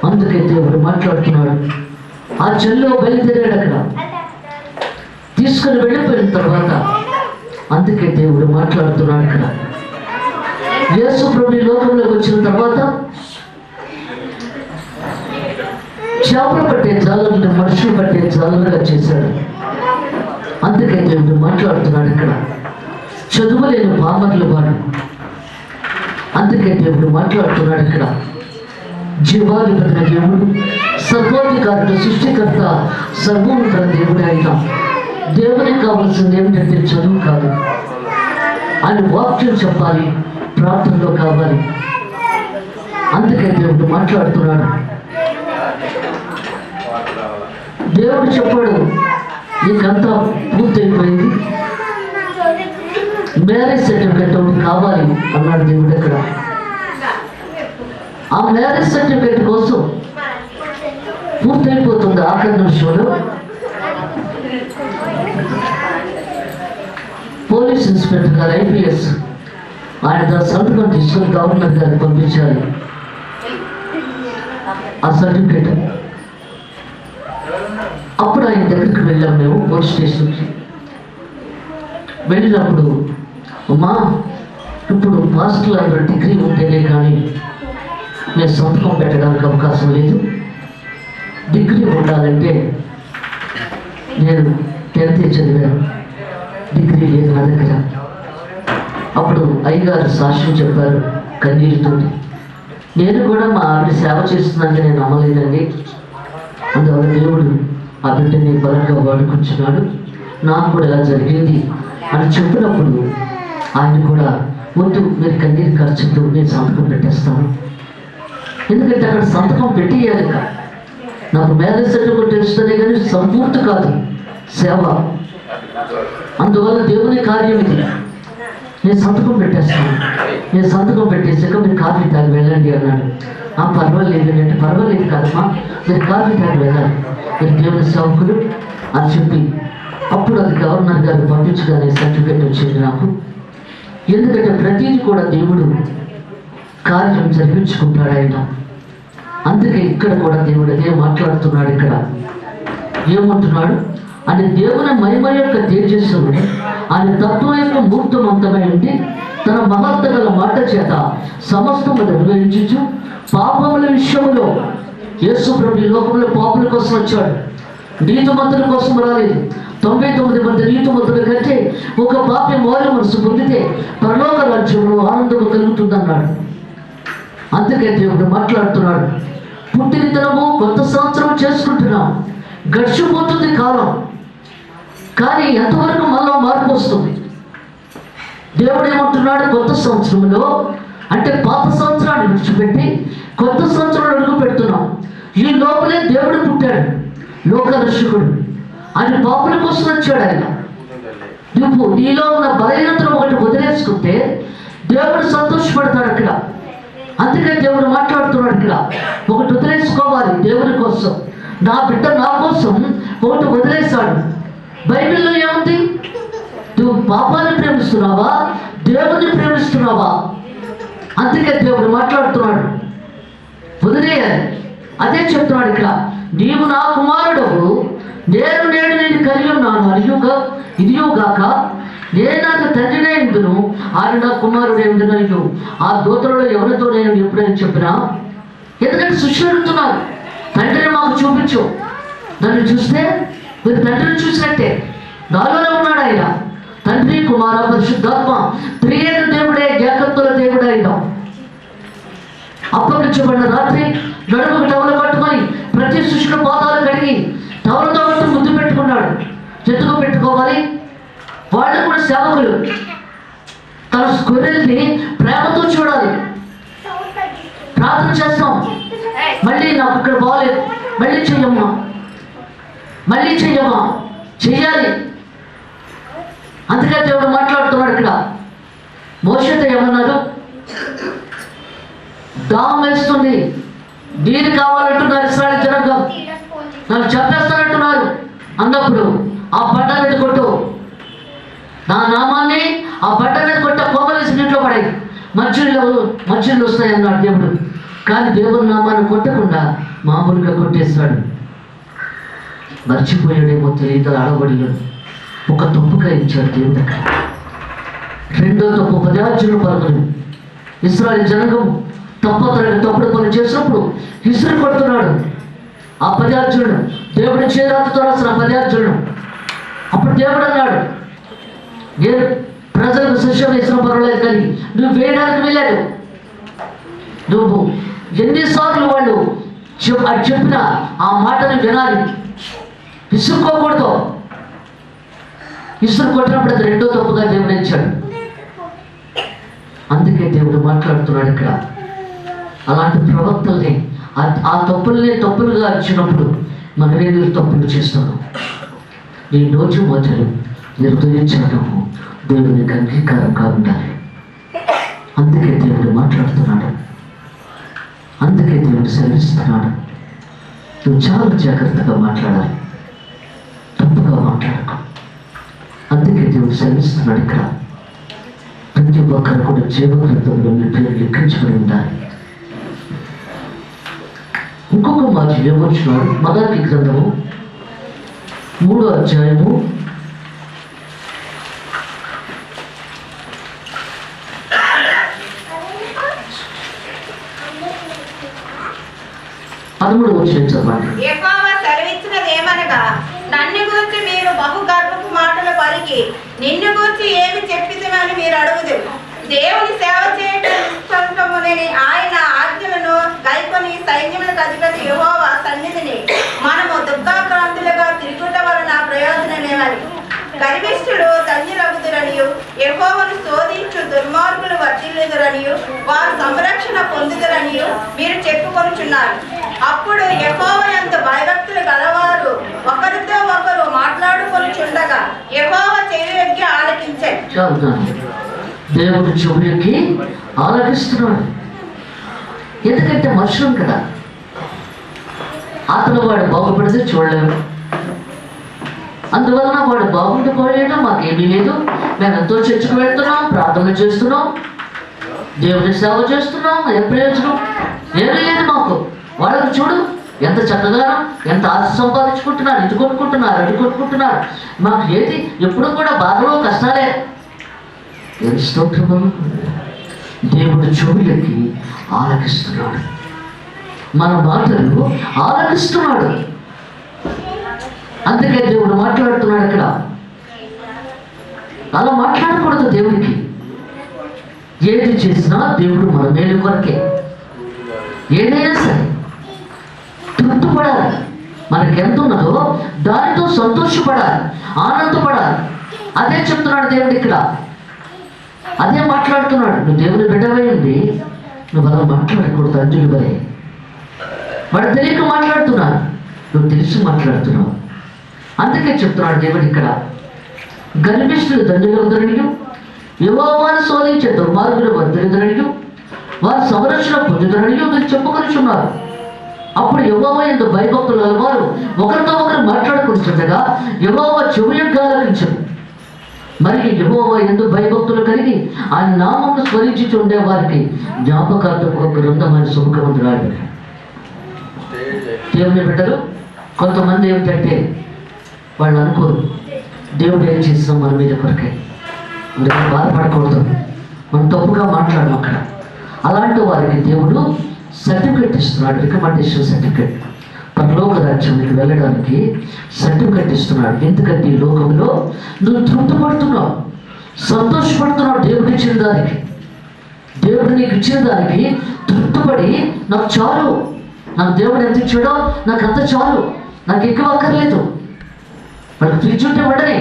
అందుకే దేవుడు మాట్లాడుతున్నాడు. ఆ చలిలో బయలుదేరాడు, అక్కడ తీసుకొని వెళ్ళిపోయిన తర్వాత అందుకే దేవుడు మాట్లాడుతున్నాడు ఇక్కడ. యేసు ప్రభు ఈ లోకంలోకి వచ్చిన తర్వాత చేపలు పట్టే జాలర్లను మనుషులు పట్టే జాలరుగా చేశాడు. అందుకే దేవుడు మాట్లాడుతున్నాడు ఇక్కడ, చదువులేని పామర్లు వాడు. అందుకే దేవుడు మాట్లాడుతున్నాడు ఇక్కడ, జీవాధిపతిన దేవుడు, సర్వోధికారుడు, సృష్టికర్త, సర్వోన్నత దేవుడు అయినా దేవునికి కావాల్సింది ఏమిటంటే చదువు కాదు, ఆయన వాక్యం చెప్పాలి, ప్రార్థనలో కావాలి. అందుకే దేవుడు మాట్లాడుతున్నాడు. దేవుడు చెప్పాడు, నీకంతా పూర్తయిపోయింది, మ్యారేజ్ సర్టిఫికెట్ ఒకటి కావాలి అన్నాడు దేవుడు అక్కడ. ఆ మ్యారేజ్ సర్టిఫికెట్ కోసం పూర్తయిపోతుంది ఆఖరి నిమిషంలో పోలీస్ ఇన్స్పెక్టర్ గారు, ఐపీఎస్, ఆయన సంతకం తీసుకొని గవర్నర్ గారికి పంపించాలి ఆ సర్టిఫికెట్. అప్పుడు ఆయన దగ్గరికి వెళ్ళాం మేము, పోలీస్ స్టేషన్కి వెళ్ళినప్పుడు, అమ్మా ఇప్పుడు మాస్టర్ లైబ్రరీ డిగ్రీ ఉంటేనే కానీ నేను సంతకం పెట్టడానికి అవకాశం లేదు, డిగ్రీ ఉండాలంటే నేను 10th చదివాను, డిగ్రీ లేదు నా దగ్గర. అప్పుడు అయ్యగారు సాక్ష్యం చెప్పారు కన్నీరుతో, నేను కూడా మా ఆవిడ సేవ చేస్తున్నానని నేను నమ్మలేదండి, అందువల్ల దేవుడు ఆ బిడ్డని బలంగా వాడుకుంటున్నాడు, నాకు కూడా ఇలా జరిగింది అని చెప్పినప్పుడు ఆయన కూడా, వద్దు మీరు కన్నీరు ఖర్చుతో నేను సంతకం పెట్టేస్తాను, ఎందుకంటే అక్కడ సంతకం పెట్టేయాలి. నాకు మ్యారేజ్ సర్టిఫికెట్ ఇస్తుంది కానీ సంపూర్తి కాదు సేవ, అందువల్ల దేవుని కార్యం ఇది, నేను సంతకం పెట్టేస్తాను, నేను సంతకం పెట్టేసాక మీరు కాఫీ తాగి వెళ్ళండి అన్నాడు. పర్వాలేదు అంటే, పర్వాలేదు కాదమ్మా మీరు కాఫీ తాగి వెళ్ళాలి, మీరు దేవుని సేవకులు అని చెప్పి అప్పుడు అది గవర్నర్ గారు పంపించగానే సర్టిఫికెట్ వచ్చింది నాకు. ఎందుకంటే ప్రతిదీ కూడా దేవుడు కార్యం జరిపించుకుంటాడు ఆయన. అందుకే ఇక్కడ కూడా దేవుడు అదే మాట్లాడుతున్నాడు. ఇక్కడ ఏమంటున్నాడు అంటే, దేవుని మహిమ యొక్క తేజస్సును ఆయన తత్వం యొక్క మూర్తమంతమై ఉండి తన మహత్త గల మాట చేత సమస్తము నిర్వహించు పాపముల విషయంలో యేసు ప్రభు లోకంలో పాపుల కోసం వచ్చాడు, నీతిమంతుల కోసం రాలేదు. 99 మంది నీతిమంతుల కంటే ఒక పాపి మౌల్య మనసు పొందితే పరలోక రాజ్యంలో ఆనందము ఉంటుందన్నాడు. అందుకే దేవుడు మాట్లాడుతున్నాడు. పుట్టిన దినము కొత్త సంవత్సరం చేసుకుంటున్నాం, గడిచిపోతుంది కాలం, కానీ ఎంతవరకు మనలో మార్పు వస్తుంది? దేవుడు ఏమంటున్నాడు? కొత్త సంవత్సరంలో అంటే పాత సంవత్సరాన్ని విడిచిపెట్టి కొత్త సంవత్సరం అడుగు పెడుతున్నాం. ఈ లోపలే దేవుడు పుట్టాడు, లోకరక్షకుడు. ఆయన పాపుల కోసం వచ్చాడు. ఆయన నువ్వు నీలో ఉన్న బలహీనతను ఒకటి వదిలేసుకుంటే దేవుడు సంతోషపడతాడు అక్కడ. అందుకే దేవుడు మాట్లాడుతున్నాడు ఇక్కడ, ఒకటి వదిలేసుకోవాలి దేవుని కోసం. నా బిడ్డ నా కోసం ఒకటి వదిలేశాడు. బైబిల్లో ఏముంది? నువ్వు పాపాన్ని ప్రేమిస్తున్నావా, దేవుని ప్రేమిస్తున్నావా? అందుకే దేవుడు మాట్లాడుతున్నాడు, వదిలేయాలి. అదే చెప్తున్నాడు ఇక్కడ, నీవు నా కుమారుడవు, నేను నేను కలిగి ఉన్నాను ఇదియుగాక నేను నాకు తండ్రినే ఎందును, ఆయన నా కుమారుడు ఎందును అయ్యో. ఆ దూతలలో ఎవరితో నేను ఎప్పుడైనా చెప్పినా? ఎందుకంటే సృష్టి అడుగుతున్నారు, తండ్రిని మాకు చూపించు. నన్ను చూస్తే మీరు తండ్రిని చూసినట్టే, నాలోనే ఉన్నాడు ఆయన. తండ్రి, కుమార, పరిశుద్ధాత్మ త్రియేక దేవుడే, ఏకత్వ దేవుడే అయినా. అప్పగించబడిన రాత్రి నడుముకు టవలు కట్టుకొని ప్రతి శిష్యుడు పాదాలు కడిగి టవలతో కట్టు ముద్దు పెట్టుకున్నాడు. ఎందుకు పెట్టుకోవాలి? వాళ్ళు కూడా సేవకులు, తన గొర్రెల్ని ప్రేమతో చూడాలి. ప్రార్థన చేస్తాం, మళ్ళీ నాకు ఇక్కడ బాగలేదు, మళ్ళీ చెయ్యమ్మా, మళ్ళీ చెయ్యమ్మా, చెయ్యాలి. అందుకే దేవుడు మాట్లాడుతున్నాడు ఇక్కడ. మోషేతో ఏమన్నాడు? దాహం వేస్తుంది, నీరు కావాలంటున్నారు ఇశ్రాయేలు జనాంగం, నన్ను చంపేస్తానంటున్నారు అన్నప్పుడు ఆ బండ మీద కొట్టు, నా నామాన్ని ఆ బండ మీద కొట్ట, కోమలేసి నీటిలో పడాయి, మంచినీళ్ళు వస్తాయి అన్నాడు దేవుడు. కానీ దేవుని నామాన్ని కొట్టకుండా మామూలుగా కొట్టేస్తాడు. మర్చిపోయాడేమో తెలియదు, అడవడిగాడు. ఒక తప్పుగా ఇచ్చాడు దేవుడు అక్కడ. రెండో తప్పు 10 ఆజ్ఞలు పలుకులు. ఇశ్రాయేలు జనాంగం తప్పుడు పనులు చేసినప్పుడు విసిరి కొడుతున్నాడు ఆ 10 ఆజ్ఞలను. దేవుడు చేరాతతో రాసిన 10 ఆజ్ఞలను. అప్పుడు దేవుడు అన్నాడు, నేను ప్రజలకు శిక్ష వేసిన పర్వాలేదు, కానీ నువ్వు వేయడానికి వెళ్ళాడు. నువ్వు ఎన్నిసార్లు వాళ్ళు చెప్పిన ఆ మాటను వినాలి, విసుక్కోకూడదు. విసురు కొట్టినప్పుడు అది రెండో తప్పుగా దేవుడు ఇచ్చాడు. అందుకే దేవుడు మాట్లాడుతున్నాడు ఇక్కడ. అలాంటి ప్రవక్తల్ని ఆ తప్పులుగా ఇచ్చినప్పుడు మనం ఎందుకు తప్పులు చేస్తున్నాం? ఈ రోజు మొదలు నిర్దయించడము దేవునికి అంగీకారంగా ఉండాలి. అందుకే దేవుడు మాట్లాడుతున్నాడు, అందుకే దేవుడు సెలవిస్తున్నాడు, నువ్వు చాలా జాగ్రత్తగా మాట్లాడాలి, తప్పుగా మాట్లాడకు. అందుకే దేవుడు సెలవిస్తున్నాడు ఇక్కడ, ప్రతి ఒక్కరు కూడా జీవగ్రంథంలో మీ పేరు లెక్కించబడి ఉండాలి. ఇంకొక మాట ఏమొచ్చినాడు? మలాకి గ్రంథము 3వ అధ్యాయము 13వ వచనం చదవండి. యెహోవా సెలవిచ్చినదేమనగా, నన్ను గూర్చి మీరు బహు గర్వపు మాటలు పలికి నిన్ను గూర్చి ఏమి చెప్పితమని మీరు అడుగుదురు. దేవుని సేవ చేయటం నిష్కల్మషమని ఆయన ఆజ్ఞలను గైకొని సైన్యములకు అధిపతి యెహోవా సన్నిధిని మనము దుఃఖాక్రాంతులుగా తిరుగుట వలన ప్రయోజనమేమని. గర్విష్ఠులు ధన్యులగుదురనియు, యెహోవాను శోధించు దుర్మార్గులు వర్ధిల్లుదురనియు, వారు సంరక్షణ పొందుదురనియు మీరు చెప్పుకొనుచున్నారు. అప్పుడు యెహోవా యందు భయభక్తులు గలవారు ఒకరితో ఒకరు మాట్లాడుకొనుచుండగా యెహోవా చెవియొగ్గి ఆలకించెను. దేవుడు చెవులకి ఆలకిస్తున్నాడు. ఎందుకంటే మనుషులం కదా, అతను వాడు బాగుపడితే చూడలేము. అందువలన వాడు బాగుండిపోయాడు, మాకేమీ లేదు, మేము ఎంతో చర్చకు వెళ్తున్నాం, ప్రార్థన చేస్తున్నాం, దేవుని సేవ చేస్తున్నాం, ఏం ప్రయోజనం? ఏమీ లేదు మాకు. వాళ్ళకి చూడు ఎంత చక్కగా, ఎంత ఆస్తి సంపాదించుకుంటున్నారు, ఇటు కొట్టుకుంటున్నారు, అటు కొట్టుకుంటున్నారు. మాకు ఏది ఎప్పుడు కూడా బాధలో కష్టాలే. స్తోత్రము. దేవుడు చెవులకి ఆలకిస్తున్నాడు, మన మాటలు ఆలకిస్తున్నాడు. అందుకే దేవుడు మాట్లాడుతున్నాడు ఇక్కడ. అలా మాట్లాడకూడదు దేవుడికి. ఏది చేసినా దేవుడు మన మేలు కొరకే. ఏదైనా సరే తృప్తిపడాలి. మనకి ఎంత ఉన్నదో దానితో సంతోషపడాలి, ఆనందపడాలి. అదే చెప్తున్నాడు దేవుడు ఇక్కడ, అదే మాట్లాడుతున్నాడు. నువ్వు దేవుని బిడ్డవై ఉండి నువ్వు అలా మాట్లాడకూడదు. అంజులు వరే వాడు తెలియక మాట్లాడుతున్నాడు, నువ్వు తెలిసి మాట్లాడుతున్నావు. అందుకే చెప్తున్నాడు దేవుడు ఇక్కడ, గర్భిష్ఠులు దండులందరినీ యెహోవాను శోధించే దుర్మార్గులు వర్ధిల్లుదురనియు వారు సంరక్షణ పొందుదురనియు మీరు చెప్పుకొనిచున్నారు. అప్పుడు యెహోవా యందు భయభక్తులు వారు ఒకరితో ఒకరు మాట్లాడుకుంటుండగా యెహోవా చెవి యొక్క ఆలకించెను. మరియు యెహోవా యందు భయభక్తులు కలిగి ఆయన నామమును స్మరించుచుండే వారికి జ్ఞాపకార్థం ఒక గ్రంథమైన శుభకమంతురాడు. దేవుని బిడ్డలు కొంతమంది ఏమిటంటే వాళ్ళు అనుకోరు దేవుడు ఏం చేస్తాం మన మీద కొరకే, అందుకే బాధపడకూడదు, మనం తప్పుగా మాట్లాడము అక్కడ. అలాంటి వారికి దేవుడు సర్టిఫికెట్ ఇస్తున్నాడు, రికమెండేషన్ సర్టిఫికెట్. పరలోక రాజ్యానికి వెళ్ళడానికి సర్టిఫికెట్ ఇస్తున్నాడు. ఎందుకంటే ఈ లోకంలో నువ్వు తృప్తిపడుతున్నావు, సంతోషపడుతున్నావు. దేవుడు ఇచ్చిన దానికి, దేవుడు నీకు ఇచ్చిన దానికి తృప్తిపడి నాకు చాలు, నాకు దేవుడు ఎంత ఇచ్చాడో నాకు అంత చాలు, నాకు ఎక్కువ అక్కర్లేదు. మనకు ఫ్రిడ్జ్ ఉంటే ఉండని,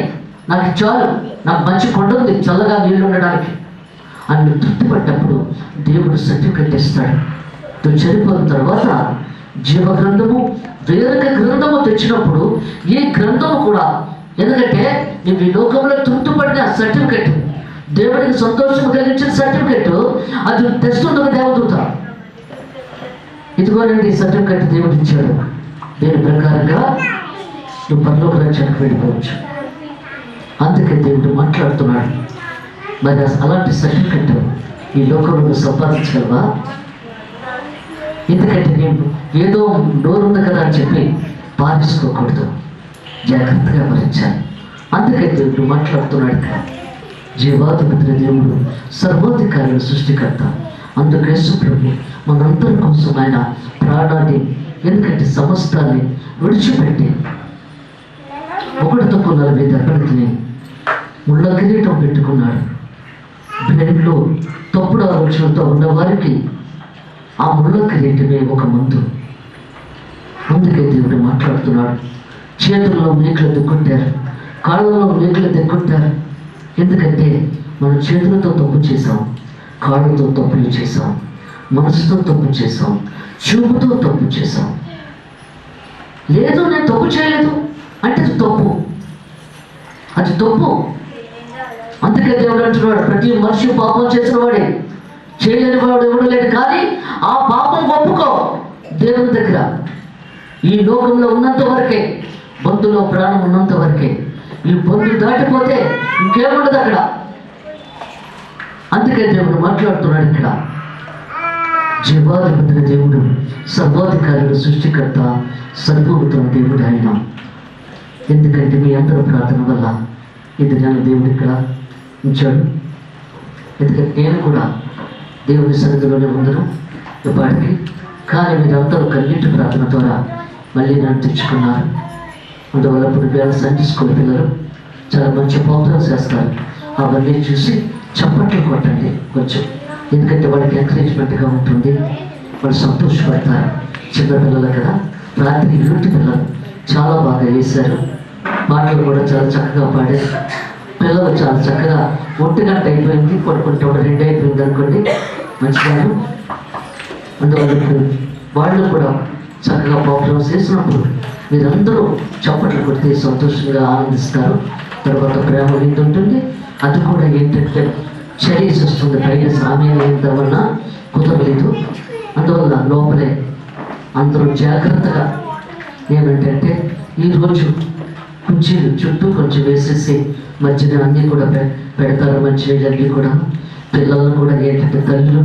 నాకు చాలు, నాకు మంచి కొండ ఉంది చల్లగా నీళ్ళు ఉండడానికి అని నువ్వు తృప్తిపడ్డప్పుడు దేవుడు సర్టిఫికెట్ ఇస్తాడు. నువ్వు చనిపోయిన తర్వాత జీవ గ్రంథము వేరొక గ్రంథము తెచ్చినప్పుడు ఈ గ్రంథము కూడా, ఎందుకంటే నువ్వు ఈ లోకంలో తృప్తిపడిన సర్టిఫికెట్, దేవుడికి సంతోషం కలిగించిన సర్టిఫికెట్, అది తెస్తుండగా దేవదూత ఇదిగోనండి ఈ సర్టిఫికెట్ దేవుడు ఇచ్చాడు, దీని ప్రకారంగా నువ్వు పరలోక రాజ్యానికి వెళ్ళిపోవచ్చు. అందుకే దేవుడు మాట్లాడుతున్నాడు. మరి అలాంటి సర్టిఫికెట్ ఈ లోకంలో నువ్వు సంపాదించగలవా? ఎందుకంటే నేను ఏదో నోరుంది కదా అని చెప్పి పారేసుకోకూడదు, జాగ్రత్తగా భరించాలి. అందుకే దేవుడు మాట్లాడుతున్నాడు ఇక్కడ. జీవాధిపతి దేవుడు సర్వాధికారుల సృష్టికర్త. అందుకే సుప్రభు మనందరి కోసం ఆయన ప్రాణాన్ని, ఎందుకంటే సమస్తాన్ని విడిచిపెట్టి 1:40 దెబ్బలకి ముళ్ళ కిరీటం పెట్టుకున్నాడు. బ్రెయిన్లో తప్పుడు ఆలోచనలతో ఉన్న వారికి ఆ ముళ్ళ కిరీటమే ఒక మందు. అందుకే దేవుడు మాట్లాడుతున్నాడు. చేతుల్లో మేకులు దిక్కొట్టారు, కాళ్ళలో మేకులు దిక్కొట్టారు. ఎందుకంటే మనం చేతులతో తప్పు చేసాం, కాళ్ళతో తప్పులు చేసాం, మనసుతో తప్పు చేసాం, చూపుతో తప్పు చేసాం. లేదు నేను తప్పు చేయలేదు అంటే అది తప్పు, అది తప్పు. అందుకే దేవుడు అంటున్నాడు, ప్రతి మనిషి పాపం చేసిన వాడే, చేయలేని వాడు ఎవడు లేడు. కానీ ఆ పాపం ఒప్పుకో దేవుని దగ్గర. ఈ లోకంలో ఉన్నంత వరకే, బంధులో ప్రాణం ఉన్నంత వరకే. ఈ బంధు దాటిపోతే ఇంకేముండదు అక్కడ. అందుకే దేవుడు మాట్లాడుతున్నాడు ఇక్కడ. జీవాధిపతి దేవుడు, సర్వాధికారుల సృష్టికర్త, సర్వోన్నతుల దేవుడు ఆయన. ఎందుకంటే మీ అందరూ ప్రార్థన వల్ల ఇది నేను దేవుడు ఇక్కడ ఉంచాడు. ఎందుకంటే నేను కూడా దేవుని సన్నిధిలోనే ఉందను ఇప్పటికి. కానీ మీరందరూ కన్నీటి ప్రార్థన ద్వారా మళ్ళీ నన్ను తెచ్చుకున్నారు. అందువల్ల ఇప్పుడు వేళ సండే స్కూల్ పిల్లలు చాలా మంచి ప్రోగ్రామ్స్ చేస్తారు. అవన్నీ చూసి చప్పట్లు కొట్టండి కొంచెం, ఎందుకంటే వాళ్ళకి ఎంకరేజ్మెంట్గా ఉంటుంది, వాళ్ళు సంతోషపడతారు. చిన్న పిల్లలు కదా, రాత్రి యూటి పిల్లలు చాలా బాగా వేశారు, పాటలు కూడా చాలా చక్కగా పాడారు. పిల్లలు చాలా చక్కగా 1 గంట అయిపోయింది, పడుకుంటే 2 అయిపోయింది అనుకోండి, మంచిగాను. అందువల్ల వాళ్ళు కూడా చక్కగా ప్రోగ్రామ్స్ చేసినప్పుడు మీరందరూ చప్పట్లు కొడితే సంతోషంగా ఆనందిస్తారు. తర్వాత ప్రేమ విందు ఉంటుంది, అది కూడా ఏంటంటే చలి వస్తుంది, పైన సామ్యాలు ఏంటవల్ల కుదరలేదు. అందువల్ల లోపలే అందరూ జాగ్రత్తగా ఏమిటంటే ఈరోజు కుర్చీలు చుట్టూ కొంచెం వేసేసి మధ్యన అన్నీ కూడా పెడతారు, మంచినీళ్ళు అన్నీ కూడా. పిల్లలను కూడా ఏంటంటే తల్లులు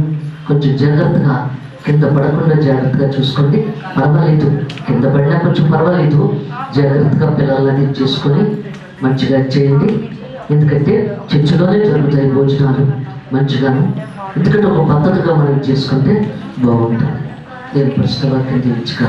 కొంచెం జాగ్రత్తగా కింద పడకుండా జాగ్రత్తగా చూసుకోండి. పర్వాలేదు, కింద పడినా కొంచెం పర్వాలేదు, జాగ్రత్తగా పిల్లలని చేసుకొని మంచిగా చేయండి. ఎందుకంటే చర్చిలోనే జరుగుతాయి భోజనాలు మంచిగాను. ఎందుకంటే ఒక పద్ధతిగా మనం చేసుకుంటే బాగుంటుంది. నేను ప్రస్తుత వాక్యం తీర్చుగా